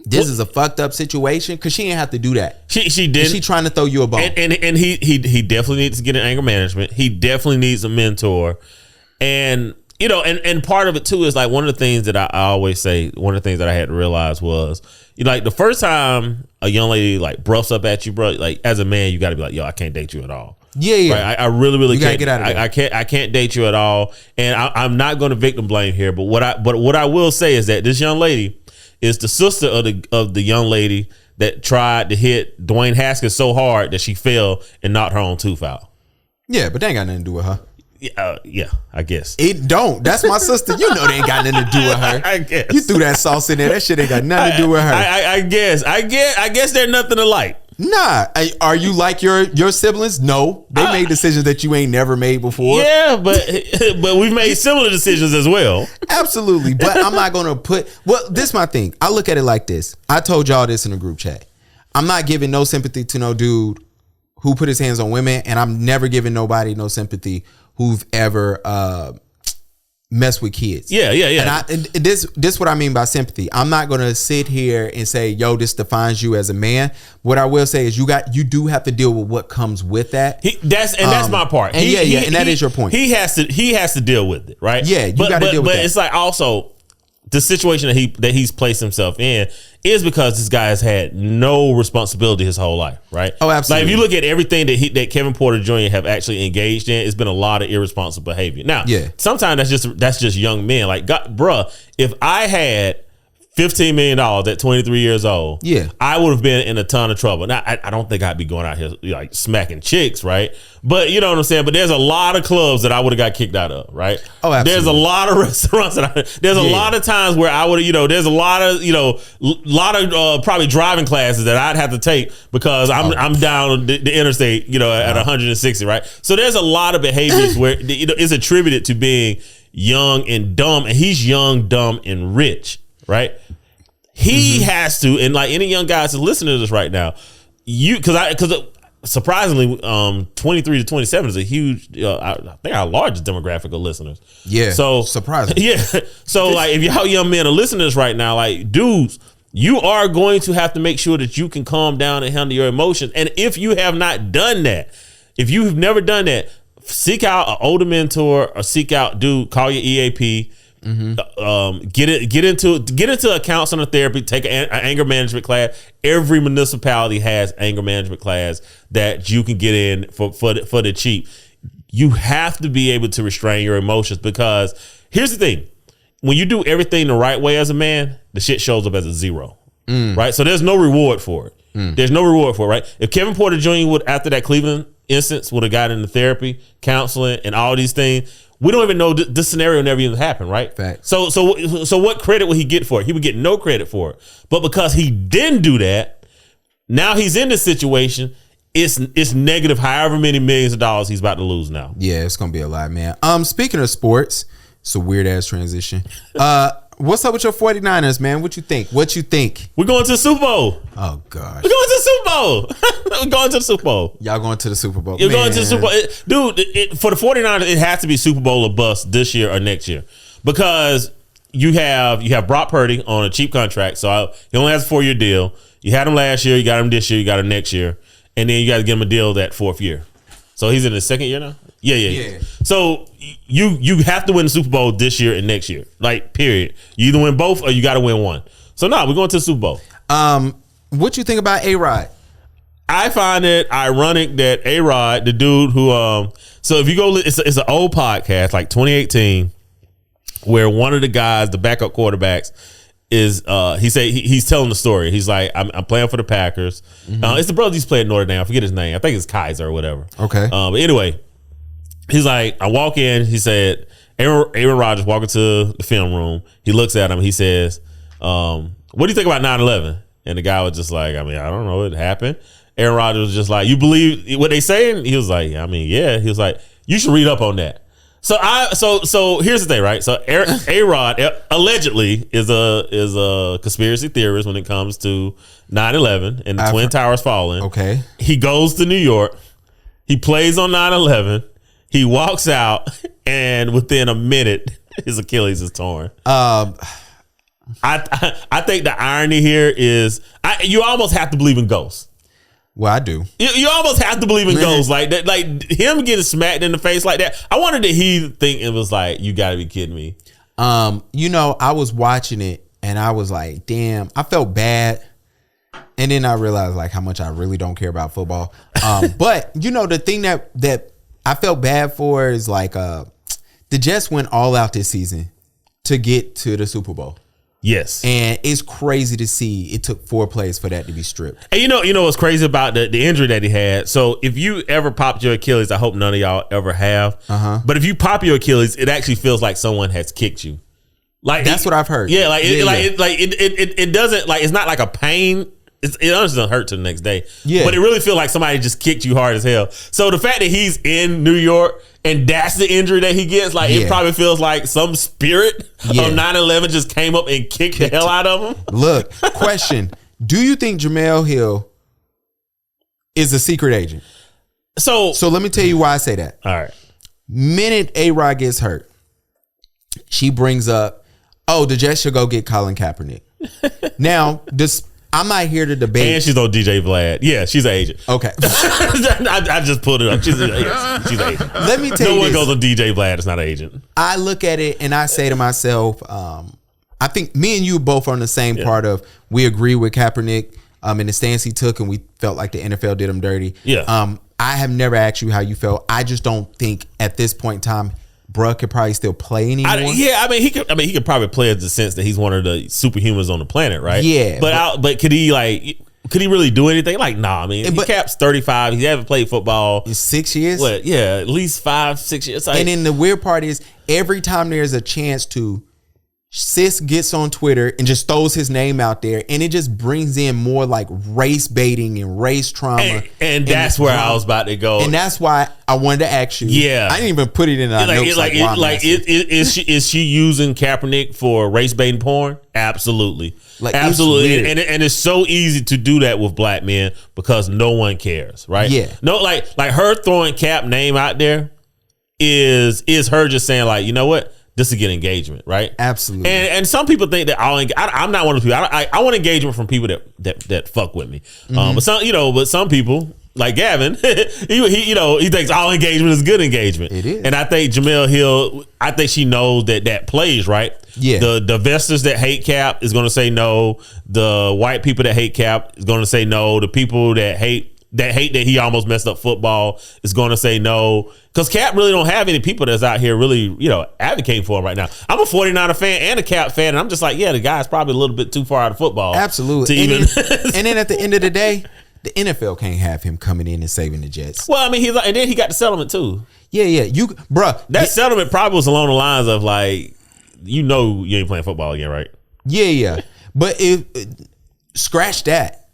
this is a fucked up situation, because she didn't have to do that. She did. She trying to throw you a bone. And he definitely needs to get an anger management. He definitely needs a mentor. And you know, and part of it too is like one of the things that I always say, one of the things that I had to realize was, you know, like the first time a young lady like broughs up at you, bro, like as a man, you got to be like, yo, I can't date you at all. Yeah. Right? I really can't get out of there. I can't date you at all. And I'm not going to victim blame here. But what I will say is that this young lady is the sister of the young lady that tried to hit Dwayne Haskins so hard that she fell and knocked her own tooth out. Yeah, but they ain't got nothing to do with her. Yeah, I guess. It don't. That's my sister. You know they ain't got nothing to do with her. I guess. You threw that sauce in there. That shit ain't got nothing to do with her. I guess they're nothing alike. Nah. Are you like your siblings? No. They made decisions that you ain't never made before. Yeah, but we've made similar decisions as well. Absolutely. But I'm not going to this is my thing. I look at it like this. I told y'all this in a group chat. I'm not giving no sympathy to no dude who put his hands on women, and I'm never giving nobody no sympathy who've ever messed with kids. Yeah. And this what I mean by sympathy. I'm not gonna sit here and say, yo, this defines you as a man. What I will say is you do have to deal with what comes with that. That's my part. And and that is your point. He has to deal with it, right? Yeah, you got to deal with that. But it's like also the situation that he's placed himself in is because this guy has had no responsibility his whole life, right? Oh, absolutely. Like if you look at everything that Kevin Porter Jr. have actually engaged in, it's been a lot of irresponsible behavior. Now, sometimes that's just young men. Like, bruh, if I had $15 million at 23 years old, I would have been in a ton of trouble. Now, I don't think I'd be going out here like smacking chicks, right? But you know what I'm saying? But there's a lot of clubs that I would have got kicked out of, right? Oh, absolutely. There's a lot of restaurants there's a lot of times where I would have, there's a lot of probably driving classes that I'd have to take because I'm down the interstate, at 160, right? So there's a lot of behaviors where it's attributed to being young and dumb, and he's young, dumb, and rich. Right, he has to, and like any young guys that listen to this right now, because surprisingly, 23 to 27 is a huge. I think our largest demographic of listeners. Yeah, so surprising. Yeah, so like if y'all young men are listening to this right now, like dudes, you are going to have to make sure that you can calm down and handle your emotions. And if you have not done that, if you've never done that, seek out an older mentor or seek out, call your EAP. Get into a counseling or therapy. Take an anger management class. Every municipality has anger management class that you can get in for the cheap. You have to be able to restrain your emotions, because here's the thing: when you do everything the right way as a man, the shit shows up as a zero. Right? So there's no reward for it. There's no reward for it. Right? If Kevin Porter Jr. would, after that Cleveland instance, would have gotten into therapy, counseling, and all these things, we don't even know this scenario never even happened, right? Fact. So what credit would he get for it? He would get no credit for it. But because he didn't do that, now he's in this situation. it's negative however many millions of dollars he's about to lose now. Yeah, it's gonna be a lot, man. Speaking of sports, it's a weird ass transition. What's up with your 49ers, man? What you think? We're going to the Super Bowl. Oh gosh. We're going to the Super Bowl. We're going to the Super Bowl. Y'all going to the Super Bowl. You're going to the Super Bowl. Dude, for the 49ers, it has to be Super Bowl or bust this year or next year. Because you have Brock Purdy on a cheap contract. So he only has a 4-year deal. You had him last year. You got him this year. You got him next year. And then you got to give him a deal that 4th year. So he's in his 2nd year now? Yeah. So you have to win the Super Bowl this year and next year. Like, period. You either win both or you got to win one. So, we're going to the Super Bowl. What you think about A-Rod? I find it ironic that A-Rod, the dude who, so if you go, it's an old podcast, like 2018, where one of the guys, the backup quarterbacks, is he's telling the story. He's like, I'm playing for the Packers. Mm-hmm. It's the brother he's playing at Notre Dame. I forget his name. I think it's Kaiser or whatever. Okay. But anyway, he's like, I walk in. He said, Aaron Rodgers walking to the film room. He looks at him. He says, what do you think about 9/11? And the guy was just like, I don't know. It happened. Aaron Rodgers was just like, you believe what they saying? He was like, yeah. He was like, you should read up on that. So here's the thing, right? So A-Rod allegedly is a conspiracy theorist when it comes to 9/11 and the Twin Towers falling. Okay. He goes to New York. He plays on 9/11. He walks out, and within a minute, his Achilles is torn. I think the irony here is you almost have to believe in ghosts. Well, I do. You almost have to believe in ghosts like that. Like him getting smacked in the face like that. I wonder did he think it was like, you got to be kidding me? I was watching it and I was like, damn, I felt bad. And then I realized like how much I really don't care about football. But the thing that I felt bad for is like the Jets went all out this season to get to the Super Bowl. Yes. And it's crazy to see it took 4 plays for that to be stripped. And you know what's crazy about the injury that he had? So if you ever popped your Achilles, I hope none of y'all ever have. But if you pop your Achilles, it actually feels like someone has kicked you. Like that's what I've heard. Yeah, it doesn't like it's not like a pain. It honestly doesn't hurt till the next day. Yeah. But it really feels like somebody just kicked you hard as hell. So the fact that he's in New York and that's the injury that he gets, like it probably feels like some spirit of 9/11 just came up and kicked the hell out of him. Look, question. Do you think Jemele Hill is a secret agent? So let me tell you why I say that. All right. Minute A-Rod gets hurt, she brings up, the Jets should go get Colin Kaepernick. Now, I'm not here to debate. And she's on DJ Vlad. Yeah, she's an agent. Okay. I just pulled it up. She's an agent. Let me tell you no one goes on DJ Vlad. It's not an agent. I look at it and I say to myself, I think me and you both are on the same part of we agree with Kaepernick in the stance he took and we felt like the NFL did him dirty. Yeah. I have never asked you how you felt. I just don't think at this point in time, bruh could probably still play anymore. He could probably play in the sense that he's one of the superhumans on the planet, right? Yeah. But could he really do anything? Like, nah. He caps 35. He hasn't played football in 6 years. What? Yeah, at least 5-6 years. And then the weird part is every time there's a chance to, Sis gets on Twitter and just throws his name out there, and it just brings in more like race baiting and race trauma. And that's where I was about to go. And that's why I wanted to ask you. Yeah, I didn't even put it in our notes. Is she using Kaepernick for race baiting porn? Absolutely, absolutely. And it's so easy to do that with black men because no one cares, right? Yeah, no, like her throwing Cap name out there is her just saying like, you know what? Just to get engagement, right? Absolutely. And some people think that I'm not one of those people. I want engagement from people that fuck with me. Mm-hmm. But some people like Gavin, he thinks all engagement is good engagement. It is. And I think Jemele Hill, I think she knows that plays, right? Yeah. The investors that hate Cap is going to say no. The white people that hate Cap is going to say no. The people that hate that he almost messed up football is going to say no. Because Cap really don't have any people that's out here really, advocating for him right now. I'm a 49er fan and a Cap fan, and I'm just like, yeah, the guy's probably a little bit too far out of football. Absolutely. And then at the end of the day, the NFL can't have him coming in and saving the Jets. Well, and then he got the settlement too. Yeah. That settlement probably was along the lines of like, you ain't playing football again, right? Yeah. But scratch that.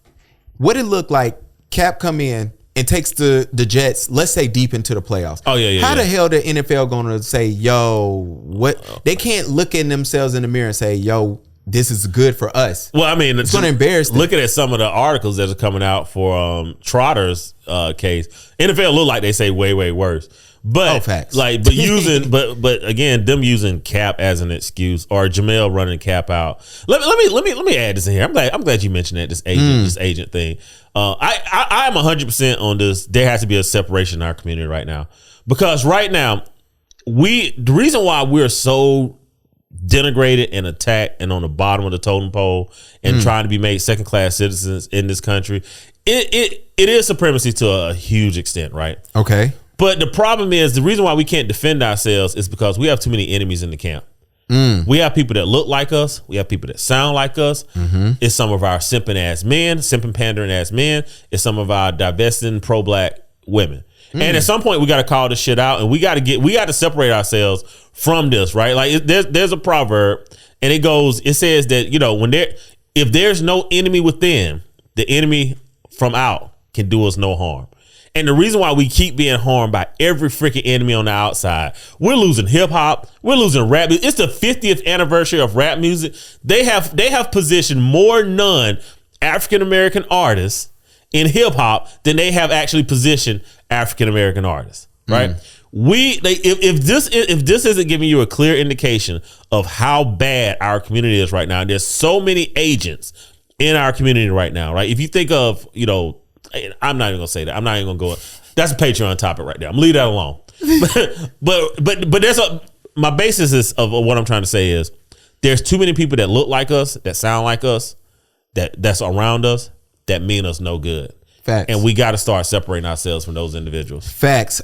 What it looked like, Cap come in and takes the Jets, let's say, deep into the playoffs. Oh, yeah. How the hell the NFL going to say, yo, what? They can't look at themselves in the mirror and say, yo, this is good for us. Well, I mean, it's going to embarrass them. Looking at some of the articles that are coming out for Trotter's case, NFL look like they say way, way worse. But facts. Like, but using, but again, them using Cap as an excuse, or Jemele running Cap out. Let me add this in here. I'm glad you mentioned that, this agent thing. I am 100% on this. There has to be a separation in our community right now, because right now the reason why we're so denigrated and attacked and on the bottom of the totem pole and trying to be made second class citizens in this country, it is supremacy to a huge extent, right? Okay. But the problem is, the reason why we can't defend ourselves is because we have too many enemies in the camp. We have people that look like us. We have people that sound like us. It's some of our simping ass men, simping pandering ass men. It's some of our divesting pro-black women. And at some point, we got to call this shit out, and we got to separate ourselves from this, right? Like, there's a proverb, and it says that, if there's no enemy within, the enemy from out can do us no harm. And the reason why we keep being harmed by every freaking enemy on the outside, we're losing hip hop, we're losing rap. It's the 50th anniversary of rap music. They have positioned more non-African American artists in hip hop than they have actually positioned African American artists. Right? If this isn't giving you a clear indication of how bad our community is right now, there's so many agents in our community right now. Right? If you think of, I'm not even gonna say that. I'm not even gonna go. That's a Patreon topic right there. I'm gonna leave that alone. but there's my basis of what I'm trying to say is there's too many people that look like us, that sound like us, that's around us, that mean us no good. Facts. And we got to start separating ourselves from those individuals. Facts.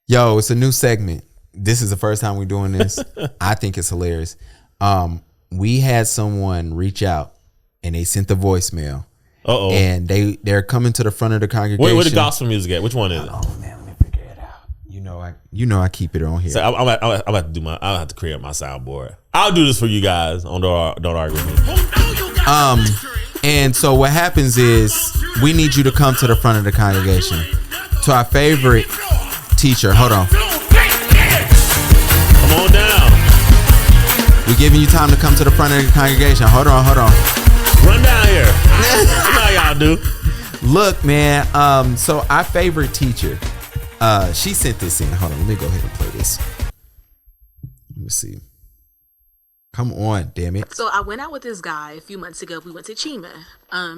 Yo, it's a new segment. This is the first time we're doing this. I think it's hilarious. We had someone reach out and they sent the voicemail. And they're coming to the front of the congregation. Where the gospel music at? Which one is it? Oh man, let me figure it out. I keep it on here. So I'm about to I'll have to create my soundboard. I'll do this for you guys. Don't argue with me. And so what happens is we need you to come to the front of the congregation to our favorite teacher. Hold on. Come on down. We're giving you time to come to the front of the congregation. Hold on. Run down here. You know how y'all do. Look, man. So our favorite teacher, she sent this in. Hold on, let me go ahead and play this. Let me see. Come on, damn it. So I went out with this guy a few months ago. We went to Chima.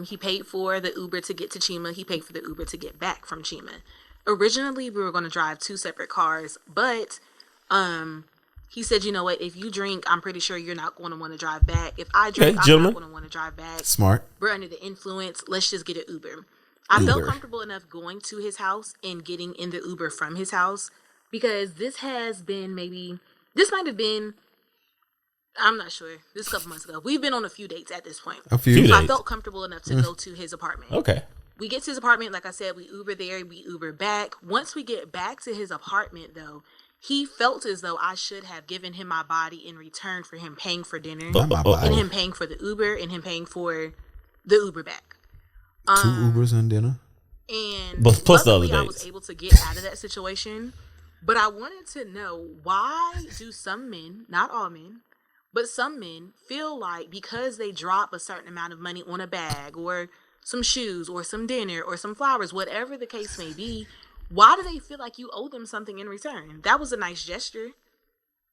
He paid for the Uber to get to Chima. He paid for the Uber to get back from Chima. Originally, we were going to drive two separate cars, but he said, you know what, if you drink, I'm pretty sure you're not going to want to drive back. If I drink, I'm not going to want to drive back. Smart. We're under the influence. Let's just get an Uber. I felt comfortable enough going to his house and getting in the Uber from his house because this might have been, I'm not sure, this couple months ago. We've been on a few dates at this point. A few dates. I felt comfortable enough to go to his apartment. Okay. We get to his apartment, like I said, we Uber there, we Uber back. Once we get back to his apartment, though, he felt as though I should have given him my body in return for him paying for dinner, and him paying for the Uber, and him paying for the Uber back. 2 Ubers and dinner. And plus the other dates. I was able to get out of that situation. But I wanted to know, why do some men, not all men, but some men feel like because they drop a certain amount of money on a bag or some shoes or some dinner or some flowers, whatever the case may be, why do they feel like you owe them something in return? That was a nice gesture.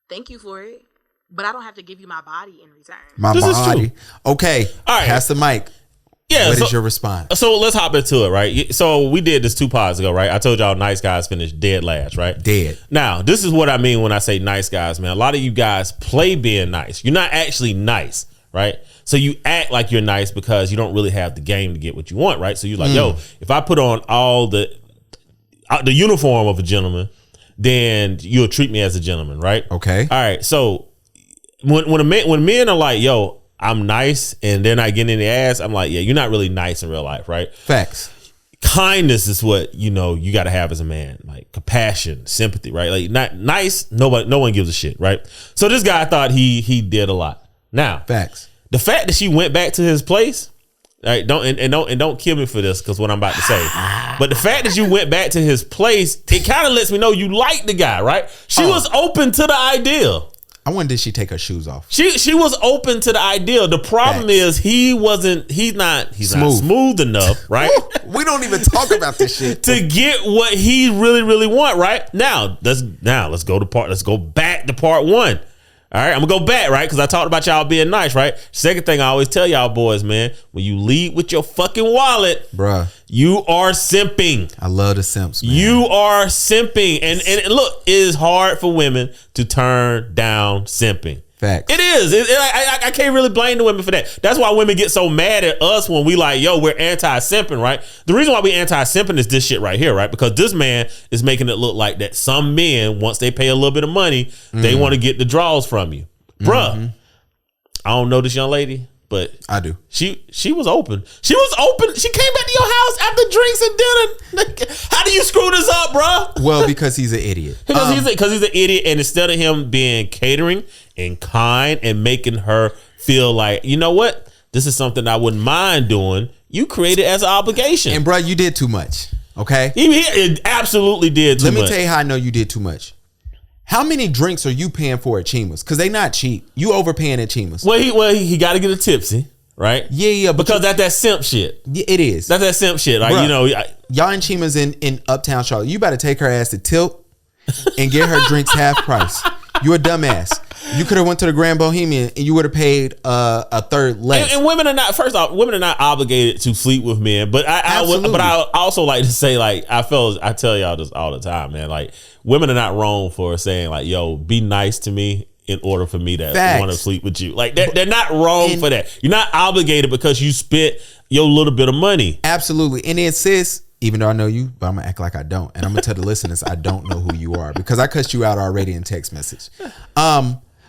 Thank you for it. But I don't have to give you my body in return. This is true. Okay. All right. Pass the mic. Yeah. What is your response? So let's hop into it, right? So we did this 2 pods ago, right? I told y'all nice guys finished dead last, right? Dead. Now, this is what I mean when I say nice guys, man. A lot of you guys play being nice. You're not actually nice, right? So you act like you're nice because you don't really have the game to get what you want, right? So you're like, yo, if I put on all the uniform of a gentleman, then you'll treat me as a gentleman, right? Okay. All right. So when men are like, yo, I'm nice, and they're not getting in the ass, I'm like, yeah, you're not really nice in real life, right? Facts. Kindness is what, you got to have as a man, like compassion, sympathy, right? Like, not nice, no one gives a shit, right? So this guy thought he did a lot. Now, facts. The fact that she went back to his place Right, don't kill me for this because what I'm about to say. But the fact that you went back to his place, it kind of lets me know you like the guy, right? She was open to the idea. I wonder did she take her shoes off? She was open to the idea. The problem is he's not smooth enough, right? We don't even talk about this shit to get what he really, really want, right? Let's go back to part one. All right, I'm gonna go back, right? Because I talked about y'all being nice, right? Second thing I always tell y'all boys, man, when you lead with your fucking wallet, bruh, you are simping. I love the simps, man. You are simping. And look, it is hard for women to turn down simping. Facts. It is. I can't really blame the women for that. That's why women get so mad at us when we like, yo, we're anti-simping, right? The reason why we anti-simping is this shit right here, right? Because this man is making it look like that some men, once they pay a little bit of money, they want to get the draws from you. Bruh, I don't know this young lady, but I do. She was open. She was open. She came back to your house after drinks and dinner. How do you screw this up, bruh? Well, because he's an idiot. Because he's an idiot, and instead of him being catering and kind and making her feel like, you know what, this is something I wouldn't mind doing, you created as an obligation. And bro, you did too much. Okay, he absolutely did too much. Let me tell you how I know you did too much. How many drinks are you paying for at Chima's? Because they not cheap. You overpaying at Chima's. Well, he got to get a tipsy, right? Yeah. Because that's that simp shit. Yeah, it is. That's that simp shit. Like, bruh, y'all in Chima's in Uptown Charlotte. You better take her ass to Tilt and get her drinks half price. You a dumbass. You could have went to the Grand Bohemian and you would have paid a third less. And women are not. First off, women are not obligated to sleep with men. But I also like to say, like, I tell y'all this all the time, man. Like, women are not wrong for saying, like, yo, be nice to me in order for me to want to sleep with you. Like, they're not wrong for that. You're not obligated because you spent your little bit of money. Absolutely. And then, sis, even though I know you, but I'm gonna act like I don't, and I'm gonna tell the listeners I don't know who you are because I cussed you out already in text message.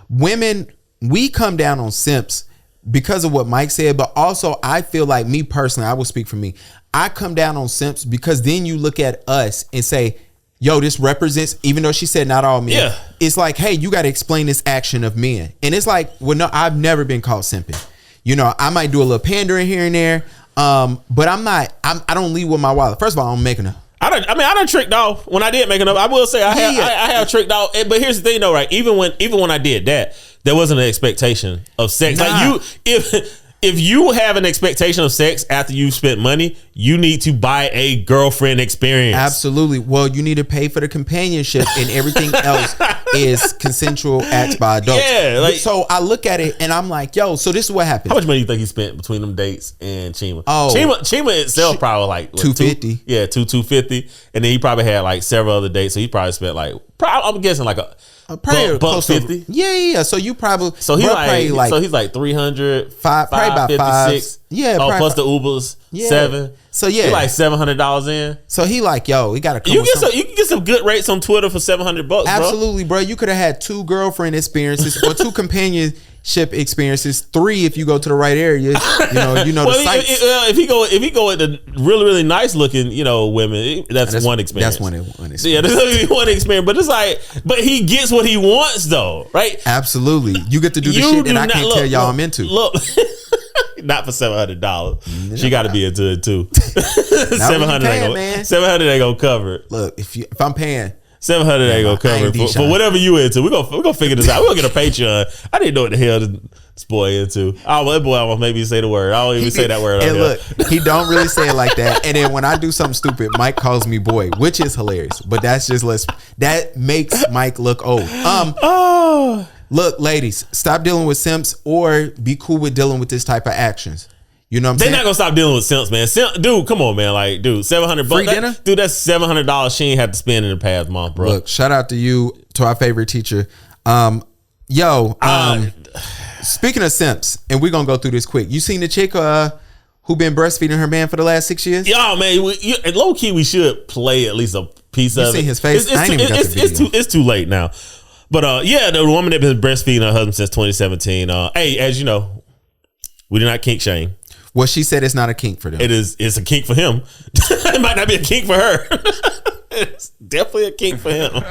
Women, we come down on simps because of what Mike said, but also I feel like, me personally, I will speak for me, I come down on simps because then you look at us and say, yo, this represents, even though she said not all men, it's like, hey, you got to explain this action of men. And it's like, well, no, I've never been called simping. You know, I might do a little pandering here and there, but I don't lead with my wallet. First of all, I'm making a I done tricked off when I did make it up. I will say I have tricked off. But here's the thing though, right? Even when I did that, there wasn't an expectation of sex. Nah. Like if you have an expectation of sex after you spent money, you need to buy a girlfriend experience. Absolutely. Well, you need to pay for the companionship, and everything else is consensual acts by adults. Yeah. Like, so I look at it and I'm like, yo, so this is what happened. How much money do you think he spent between them dates and Chima? Oh, Chima itself probably like $250. Yeah, $250, and then he probably had like several other dates, so he probably spent like I'm guessing like probably buck 50. Yeah. So you probably he's like 300, probably about 556. Yeah, plus the Ubers 7. So yeah, he like $700 in. So he like, yo, we gotta come. You can get some good rates on Twitter for $700. Absolutely, bro. You could have had 2 girlfriend experiences or 2 companionship experiences, 3 if you go to the right area. You know the sites. If he go at the really really nice looking women, that's one experience. That's one experience. Yeah, that's one experience. But it's like, but he gets what he wants though, right? Absolutely. You get to do the shit that I can't tell y'all I'm into. Look. Not for $700. She got to be into it too. $700 ain't gonna cover it. Look, if I'm paying $700 ain't gonna cover it for whatever you into. We're gonna figure this out. We're gonna get a Patreon. I didn't know what the hell this boy into. Oh, that boy almost made me say the word. I don't even say that word. And look, he don't really say it like that. And then when I do something stupid, Mike calls me boy, which is hilarious. But that's just that makes Mike look old. Look, ladies, stop dealing with simps or be cool with dealing with this type of actions. You know what I'm saying? They're not gonna stop dealing with simps, man. Dude, come on, man. Like, dude, $700. Free dinner? Dude, that's $700 she ain't had to spend in the past month, bro. Look, shout out to you, to our favorite teacher. Speaking of simps, and we're gonna go through this quick. You seen the chick who been breastfeeding her man for the last 6 years? Yo, man, low key, we should play at least a piece of it. You seen his face? I ain't even got the video. It's too late now. But the woman that been breastfeeding her husband since 2017. Hey, as you know, we do not kink shame. Well, she said it's not a kink for them. It's a kink for him. It might not be a kink for her. It's definitely a kink for him.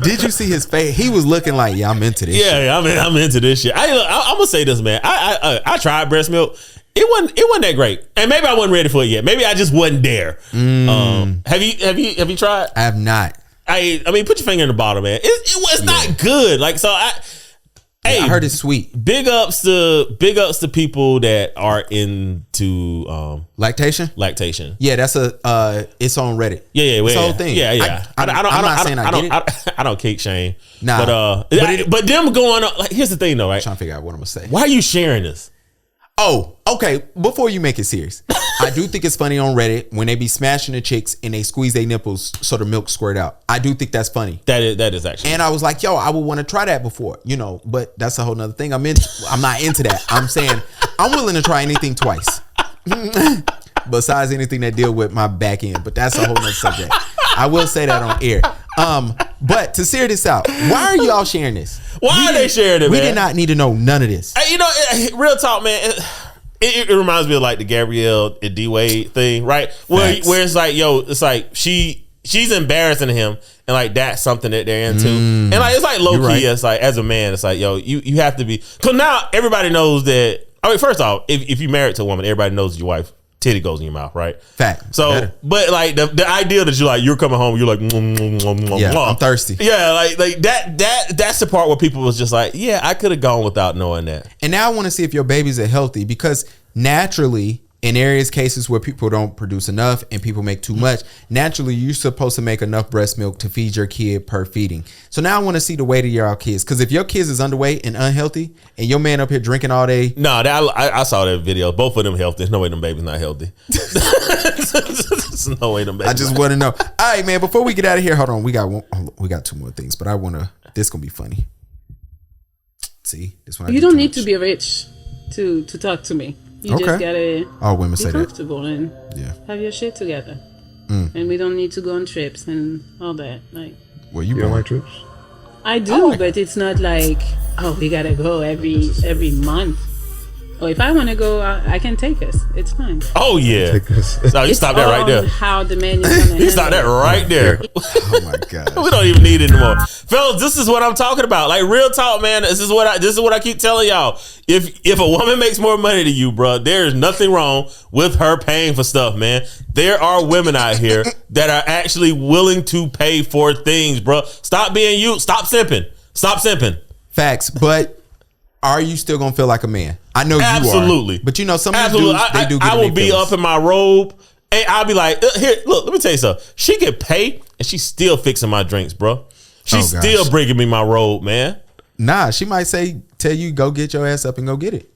Did you see his face? He was looking like, yeah, I'm into this. Yeah, I'm into this shit. I'm gonna say this, man. I tried breast milk. It wasn't that great, and maybe I wasn't ready for it yet. Maybe I just wasn't there. Have you tried? I have not. I mean, put your finger in the bottle, man. It was not good. Like, so I heard it's sweet. Big ups to people that are into lactation. Yeah, that's it's on Reddit. Yeah, it's the whole thing. Yeah. I'm not saying I get it. I don't kink shame. Nah, but them going on. Like, here's the thing, though, right? I'm trying to figure out what I'm gonna say. Why are you sharing this? Oh, okay. Before you make it serious, I do think it's funny on Reddit when they be smashing the chicks and they squeeze their nipples so the milk squirt out. I do think that's funny. That is actually. And I was like, yo, I would want to try that before, but that's a whole nother thing. I'm not into that. I'm saying I'm willing to try anything twice. Besides anything that deal with my back end, but that's a whole nother subject. I will say that on air. But to steer this out, why are y'all sharing this? Why are they sharing it, man? We did not need to know none of this. Real talk, man. It reminds me of like the Gabrielle and D Wade thing, right? Where it's like, yo, it's like she's embarrassing him, and like that's something that they're into, and like it's like low key. Right. It's like as a man, it's like, yo, you have to be. So now everybody knows that. I mean, first off, if you're married to a woman, everybody knows your wife titty goes in your mouth, right? Fact. So, better. But like the idea that you're coming home, you're like, yeah, I'm thirsty. Yeah, like that's the part where people was just like, yeah, I could have gone without knowing that. And now I want to see if your babies are healthy, because naturally, in cases where people don't produce enough and people make too much, naturally you're supposed to make enough breast milk to feed your kid per feeding. So now I want to see the weight of your kids, because if your kids is underweight and unhealthy and your man up here drinking all day. No, I saw that video. Both of them healthy. There's no way them babies not healthy. There's no way them babies. I just want to know. All right, man, before we get out of here, hold on. We got two more things, but this going to be funny. See, this one. You don't need to be rich to talk to me. You just gotta women say be comfortable and have your shit together. And we don't need to go on trips and all that. Like, well, you don't like trips? I do, but it's not like, oh, we gotta go every month. Or if I want to go, I can take us. It's fine. Oh yeah. No, you stop that right there. How the man is gonna you stop that right there. Oh my god. We don't even need it anymore, fellas. This is what I'm talking about. Like, real talk, man. This is what I keep telling y'all. If a woman makes more money than you, bro, there is nothing wrong with her paying for stuff, man. There are women out here that are actually willing to pay for things, bro. Stop being you. Stop simping. Stop simping. Facts, but. Are you still gonna feel like a man? I know absolutely. You are. But some of these dudes, they do get I will be up in my robe and I'll be like, here, look, let me tell you something. She get paid and she's still fixing my drinks, bro. She's still bringing me my robe, man. Nah, she might tell you, go get your ass up and go get it.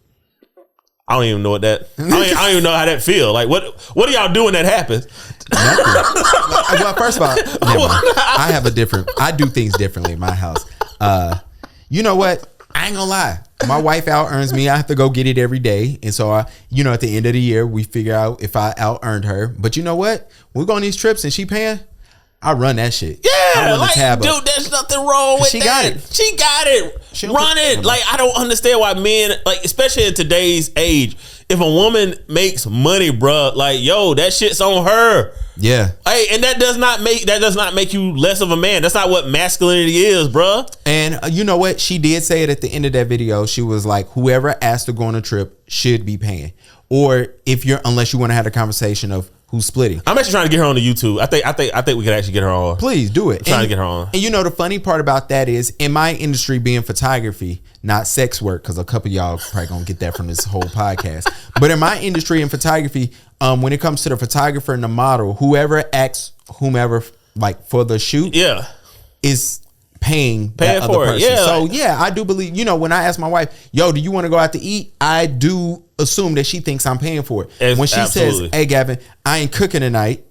I don't even know what that. I don't even know how that feel. Like, what are y'all doing that happens? Nothing. Well, first of all, I do things differently in my house. You know what? I ain't gonna lie. My wife out earns me. I have to go get it every day. And so, at the end of the year, we figure out if I out earned her. But you know what? We go on these trips and she paying. I run that shit. Yeah, like, dude, there's nothing wrong with that. She got it. Run it. Like, I don't understand why men, like, especially in today's age, if a woman makes money, bro, like, yo, that shit's on her. Yeah. Hey, and that does not make you less of a man. That's not what masculinity is, bro. And you know what? She did say it at the end of that video. She was like, whoever asked to go on a trip should be paying. Or unless you want to have a conversation of who's splitting. I'm actually trying to get her on the YouTube. I think we could actually get her on. Please do it. Trying to get her on. And the funny part about that is, in my industry being photography, not sex work, because a couple of y'all probably gonna get that from this whole podcast. But in my industry in photography, when it comes to the photographer and the model, whoever asks whomever like for the shoot, is paying that other person. Yeah, so I do believe, when I ask my wife, yo, do you want to go out to eat? I do assume that she thinks I'm paying for it. When she says, hey Gavin, I ain't cooking tonight,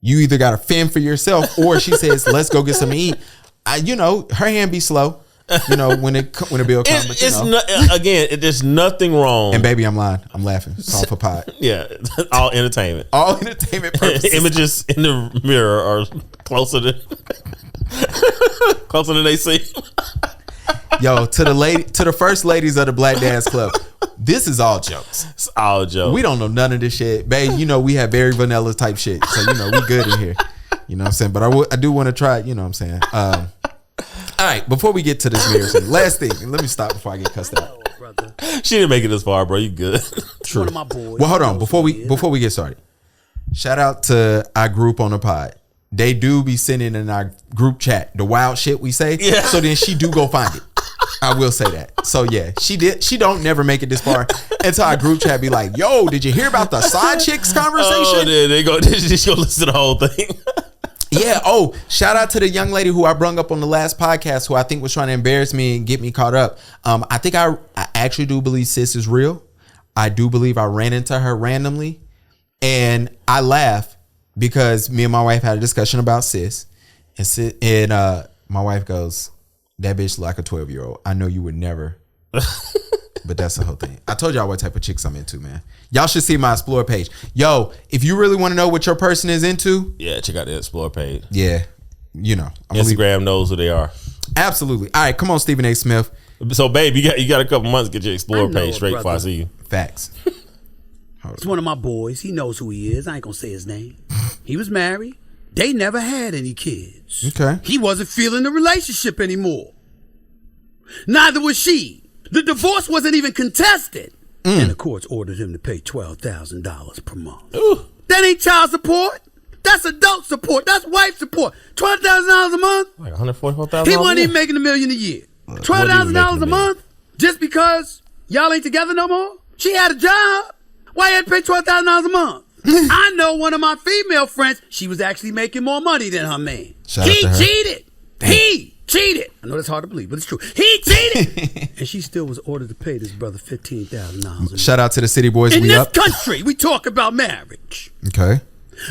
you either got to fend for yourself, or she says, let's go get some to eat. Her hand be slow. When a bill comes, there's nothing wrong. And baby, I'm lying. I'm laughing. It's all for pod. Yeah, all entertainment. All entertainment purposes. Images in the mirror are closer than they see. Yo, to the first ladies of the Black Dance Club, this is all jokes. It's all jokes. We don't know none of this shit, babe. We have very vanilla type shit, so we good in here. You know what I'm saying? But I do want to try it. You know what I'm saying? All right, before we get to this marriage thing, last thing. Let me stop before I get cussed out. She didn't make it this far, bro. You good? True. Well, hold on. Before we get started, shout out to our group on the pod. They do be sending in our group chat the wild shit we say. Yeah. So then she do go find it. I will say that. So yeah, she did. She don't never make it this far until our group chat be like, "Yo, did you hear about the side chicks conversation?" Oh, they go. They just go listen to the whole thing. Yeah. Oh, shout out to the young lady who I brung up on the last podcast, who I think was trying to embarrass me and get me caught up. I think I actually do believe sis is real. I do believe I ran into her randomly, and I laugh because me and my wife had a discussion about sis, and my wife goes, "That bitch like a 12-year-old. I know you would never." But that's the whole thing. I told y'all what type of chicks I'm into, man. Y'all should see my Explore page. Yo, if you really want to know what your person is into, yeah, check out the Explore page. Yeah, you know, Instagram knows who they are. Absolutely. All right, come on, Stephen A. Smith. So, babe, you got a couple months to get your Explore page straight before I see you. Facts. It's one of my boys. He knows who he is. I ain't gonna say his name. He was married. They never had any kids. Okay. He wasn't feeling the relationship anymore. Neither was she. The divorce wasn't even contested. And the courts ordered him to pay $12,000 per month. Ooh. That ain't child support. That's adult support. That's wife support. $12,000 a month. Like $144,000. He wasn't even making $1 million a year. $12,000 a month just because y'all ain't together no more. She had a job. Why you had to pay $12,000 a month? I know one of my female friends. She was actually making more money than her man. He cheated. He cheated. I know that's hard to believe, but it's true. He cheated. And she still was ordered to pay this brother $15,000. Shout out to the City Boys. In this country, we talk about marriage. Okay.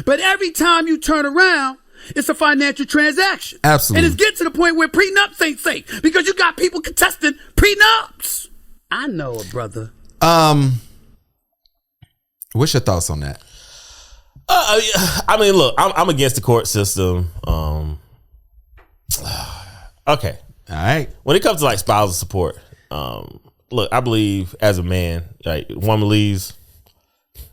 But every time you turn around, it's a financial transaction. Absolutely. And it's getting to the point where prenups ain't safe because you got people contesting prenups. I know a brother. What's your thoughts on that? I mean, look, I'm against the court system. Okay. All right. When it comes to like spousal support, look, I believe as a man, like woman leaves,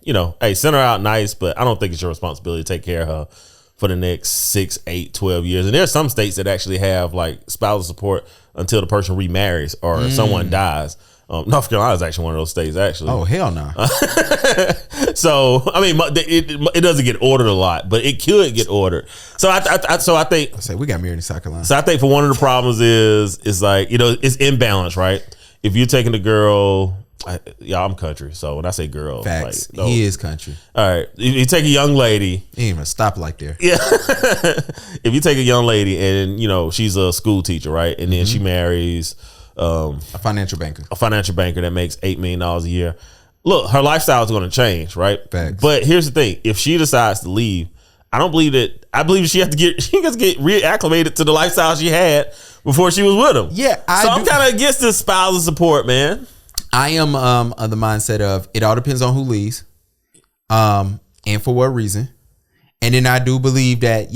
you know, hey, send her out nice, but I don't think it's your responsibility to take care of her for the next 6, 8, 12 years. And there's some states that actually have like spousal support until the person remarries or someone dies. North Carolina is actually one of those states, actually. Oh, hell no. So, I mean, it doesn't get ordered a lot, but it could get ordered. So I think. I say we got married in South Carolina. So I think for one of the problems is like, you know, it's imbalance, right? If you're taking the girl, I'm country. So when I say girl, facts. Like, no. He is country. All right. You take a young lady. He ain't even stop like there. Yeah. If you take a young lady and, you know, she's a school teacher, right? And then she marries a financial banker that makes $8 million a year. Look, her lifestyle is going to change, right? Facts. But here's the thing: if she decides to leave, I believe she has to get reacclimated to the lifestyle she had before she was with him. Yeah, I'm kind of against this spousal support, man. I am of the mindset of it all depends on who leaves, and for what reason. And then I do believe that,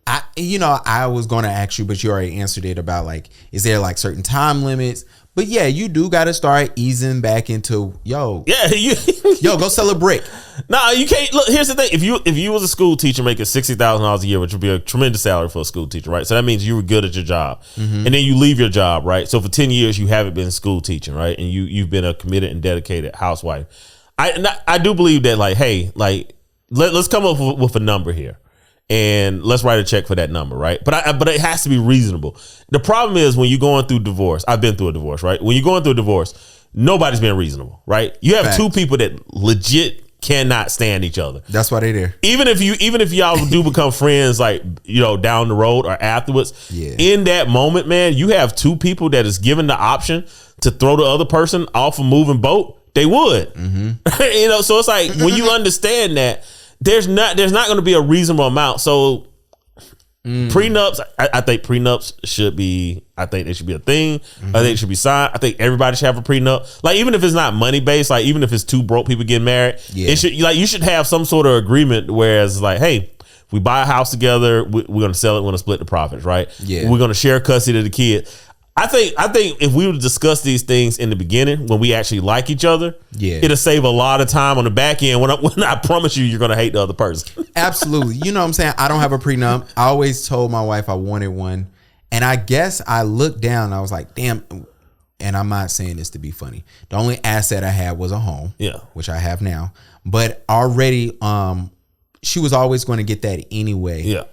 I was going to ask you, but you already answered it about like, is there like certain time limits? But yeah, you do got to start easing back into, go sell a brick. No, you can't. Look, here's the thing. If you was a school teacher making $60,000 a year, which would be a tremendous salary for a school teacher, right? So that means you were good at your job. And then you leave your job, right? So for 10 years, you haven't been school teaching, right? And you've been a committed and dedicated housewife. I do believe that, like, hey, like, let's come up with a number here. And let's write a check for that number, right? But it has to be reasonable. The problem is when you're going through divorce. I've been through a divorce, right? When you're going through a divorce, nobody's being reasonable, right? You have Facts. two people that legit cannot stand each other. That's why they're there. Even if y'all do become friends, like, you know, down the road or afterwards, in that moment, man, you have two people that is given the option to throw the other person off a moving boat. They would, you know. So it's like when you understand that. There's not going to be a reasonable amount. So prenups, I think prenups should be. I think they should be a thing. I think it should be signed. I think everybody should have a prenup. Like even if it's not money based, like even if it's two broke people getting married, it should you should have some sort of agreement. Whereas like, hey, if we buy a house together, we're going to sell it. We're going to split the profits, right? Yeah, we're going to share custody of the kid. I think if we would discuss these things in the beginning when we actually like each other, it'll save a lot of time on the back end when I promise you're going to hate the other person. Absolutely. You know what I'm saying? I don't have a prenup. I always told my wife I wanted one. And I guess I looked down. I was like, damn. And I'm not saying this to be funny. The only asset I had was a home, which I have now. But already, she was always going to get that anyway.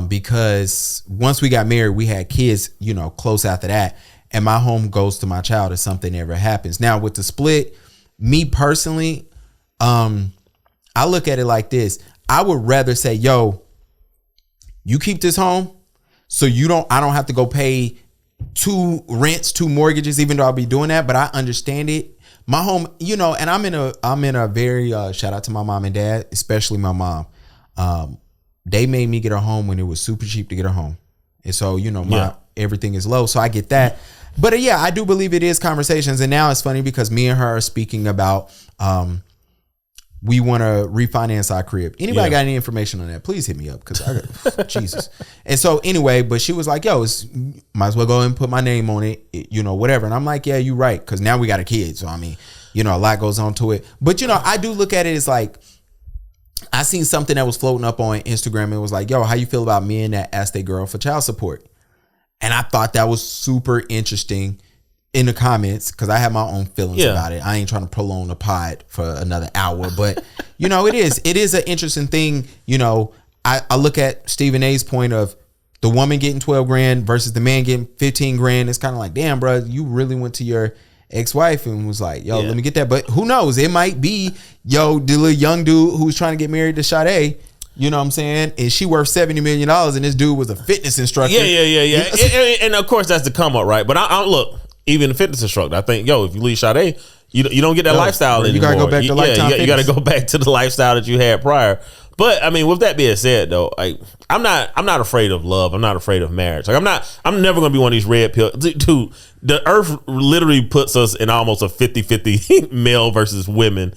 Because once we got married, we had kids, close after that. And my home goes to my child if something ever happens. Now with the split, me personally, I look at it like this. I would rather say, yo, you keep this home so I don't have to go pay 2 rents, 2 mortgages, even though I'll be doing that. But I understand it. My home, and I'm in a very, shout out to my mom and dad, especially my mom. They made me get a home when it was super cheap to get a home. And so, everything is low. So I get that. But I do believe it is conversations. And now it's funny because me and her are speaking about, we want to refinance our crib. Anybody got any information on that? Please hit me up because I got Jesus. And so anyway, but she was like, yo, might as well go and put my name on it, whatever. And I'm like, yeah, you're right. Because now we got a kid. So, I mean, a lot goes on to it. But, I do look at it as like, I seen something that was floating up on Instagram. And it was like, yo, how you feel about men that ask their girl for child support? And I thought that was super interesting in the comments because I have my own feelings about it. I ain't trying to prolong the pod for another hour, but it is an interesting thing. I look at Stephen A's point of the woman getting 12 grand versus the man getting 15 grand. It's kind of like, damn, bro, you really went to your ex-wife and was like, yo, let me get that. But who knows? It might be, the little young dude who's trying to get married to Sade. You know what I'm saying? And she worth $70 million and this dude was a fitness instructor. Yeah. and of course that's the come up, right? But I look, even the fitness instructor, I think, if you leave Sade, you don't get that lifestyle anymore. You gotta go back to lifetime. You gotta go back to the lifestyle that you had prior. But I mean, with that being said, though, I'm not afraid of love. I'm not afraid of marriage. I'm never gonna be one of these red pill. Dude, the earth literally puts us in almost a 50-50 male versus women,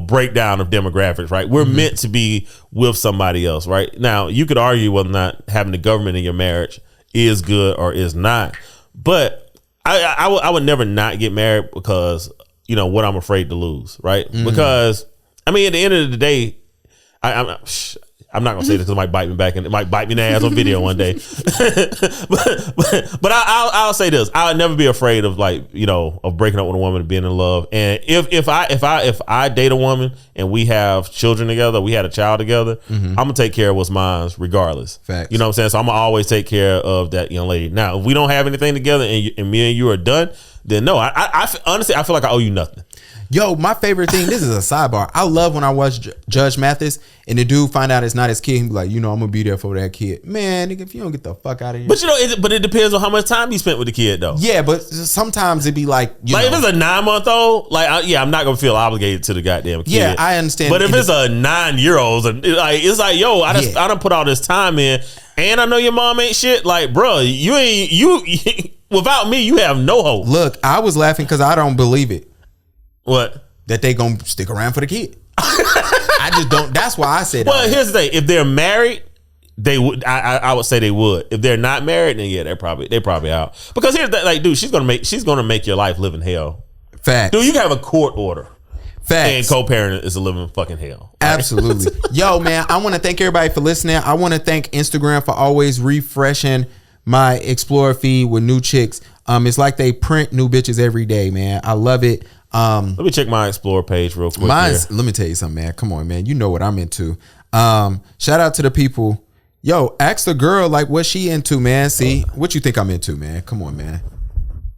breakdown of demographics, right? We're meant to be with somebody else, right? Now, you could argue whether or not having the government in your marriage is good or is not, but I would never not get married because what I'm afraid to lose, right? Because I mean, at the end of the day, I'm not gonna say this because it might bite me back and it might bite me in the ass on video one day. but I'll say this: I would never be afraid of of breaking up with a woman and being in love. And if I date a woman and we have children together, we had a child together, I'm gonna take care of what's mine regardless. Facts. You know what I'm saying? So I'm gonna always take care of that young lady. Now, if we don't have anything together and me and you are done, then no. I honestly I feel like I owe you nothing. Yo, my favorite thing, this is a sidebar. I love when I watch Judge Mathis and the dude find out it's not his kid. He be like, I'm going to be there for that kid. Man, nigga, if you don't get the fuck out of here. But it depends on how much time you spent with the kid, though. Yeah, but sometimes it be like, if it's a 9-month-old, I'm not going to feel obligated to the goddamn kid. Yeah, I understand. But if it's a 9-year-old, it's like, yo, I done put all this time in and I know your mom ain't shit. Like, bro, you without me, you have no hope. Look, I was laughing because I don't believe it. What? That they gonna stick around for the kid. I just don't. That's why I said. Well, here's the thing: if they're married, they would. I would say they would. If they're not married, then yeah, they're probably out. Because here's that, dude, she's gonna make your life live in hell. Facts. Dude, you can have a court order. Facts. And co-parenting is a living fucking hell. Right? Absolutely. Yo, man, I want to thank everybody for listening. I want to thank Instagram for always refreshing my Explorer feed with new chicks. It's like they print new bitches every day, man. I love it. Let me check my Explorer page real quick. Let me tell you something, man. Come on, man. You know what I'm into. Shout out to the people. Yo, ask the girl what she into, man. See what you think I'm into, man. Come on, man.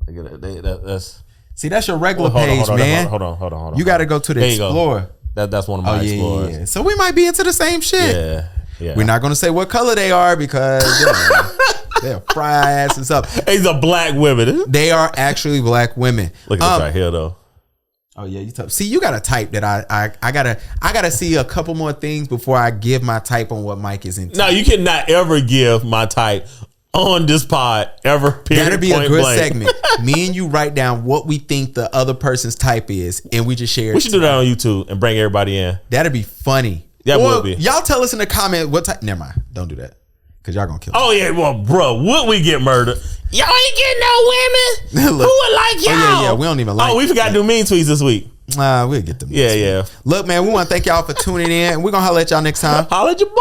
That's your regular page, man. Hold on. You got to go to the Explorer. That's one of my Explorers. Yeah. So we might be into the same shit. Yeah. We're not gonna say what color they are because they'll fry our asses up. These are black women. They are actually black women. Look at this right here, though. Oh yeah, you type. See, you gotta type that. I gotta see a couple more things before I give my type on what Mike is into. No, you cannot ever give my type on this pod ever. Period. That'd be a good segment. Me and you write down what we think the other person's type is, and we just share it. We should do that on YouTube and bring everybody in. That'd be funny. That would be. Y'all tell us in the comment what type. Never mind. Don't do that. Cause y'all gonna kill me. Oh yeah, well, bro, would we get murdered? Y'all ain't getting no women. Look, who would like y'all? Oh, yeah, we don't even like. Oh, we forgot to do mean tweets this week. We'll get them. Yeah. Look, man, we want to thank y'all for tuning in, and we're gonna holler at y'all next time. Holler at your boy.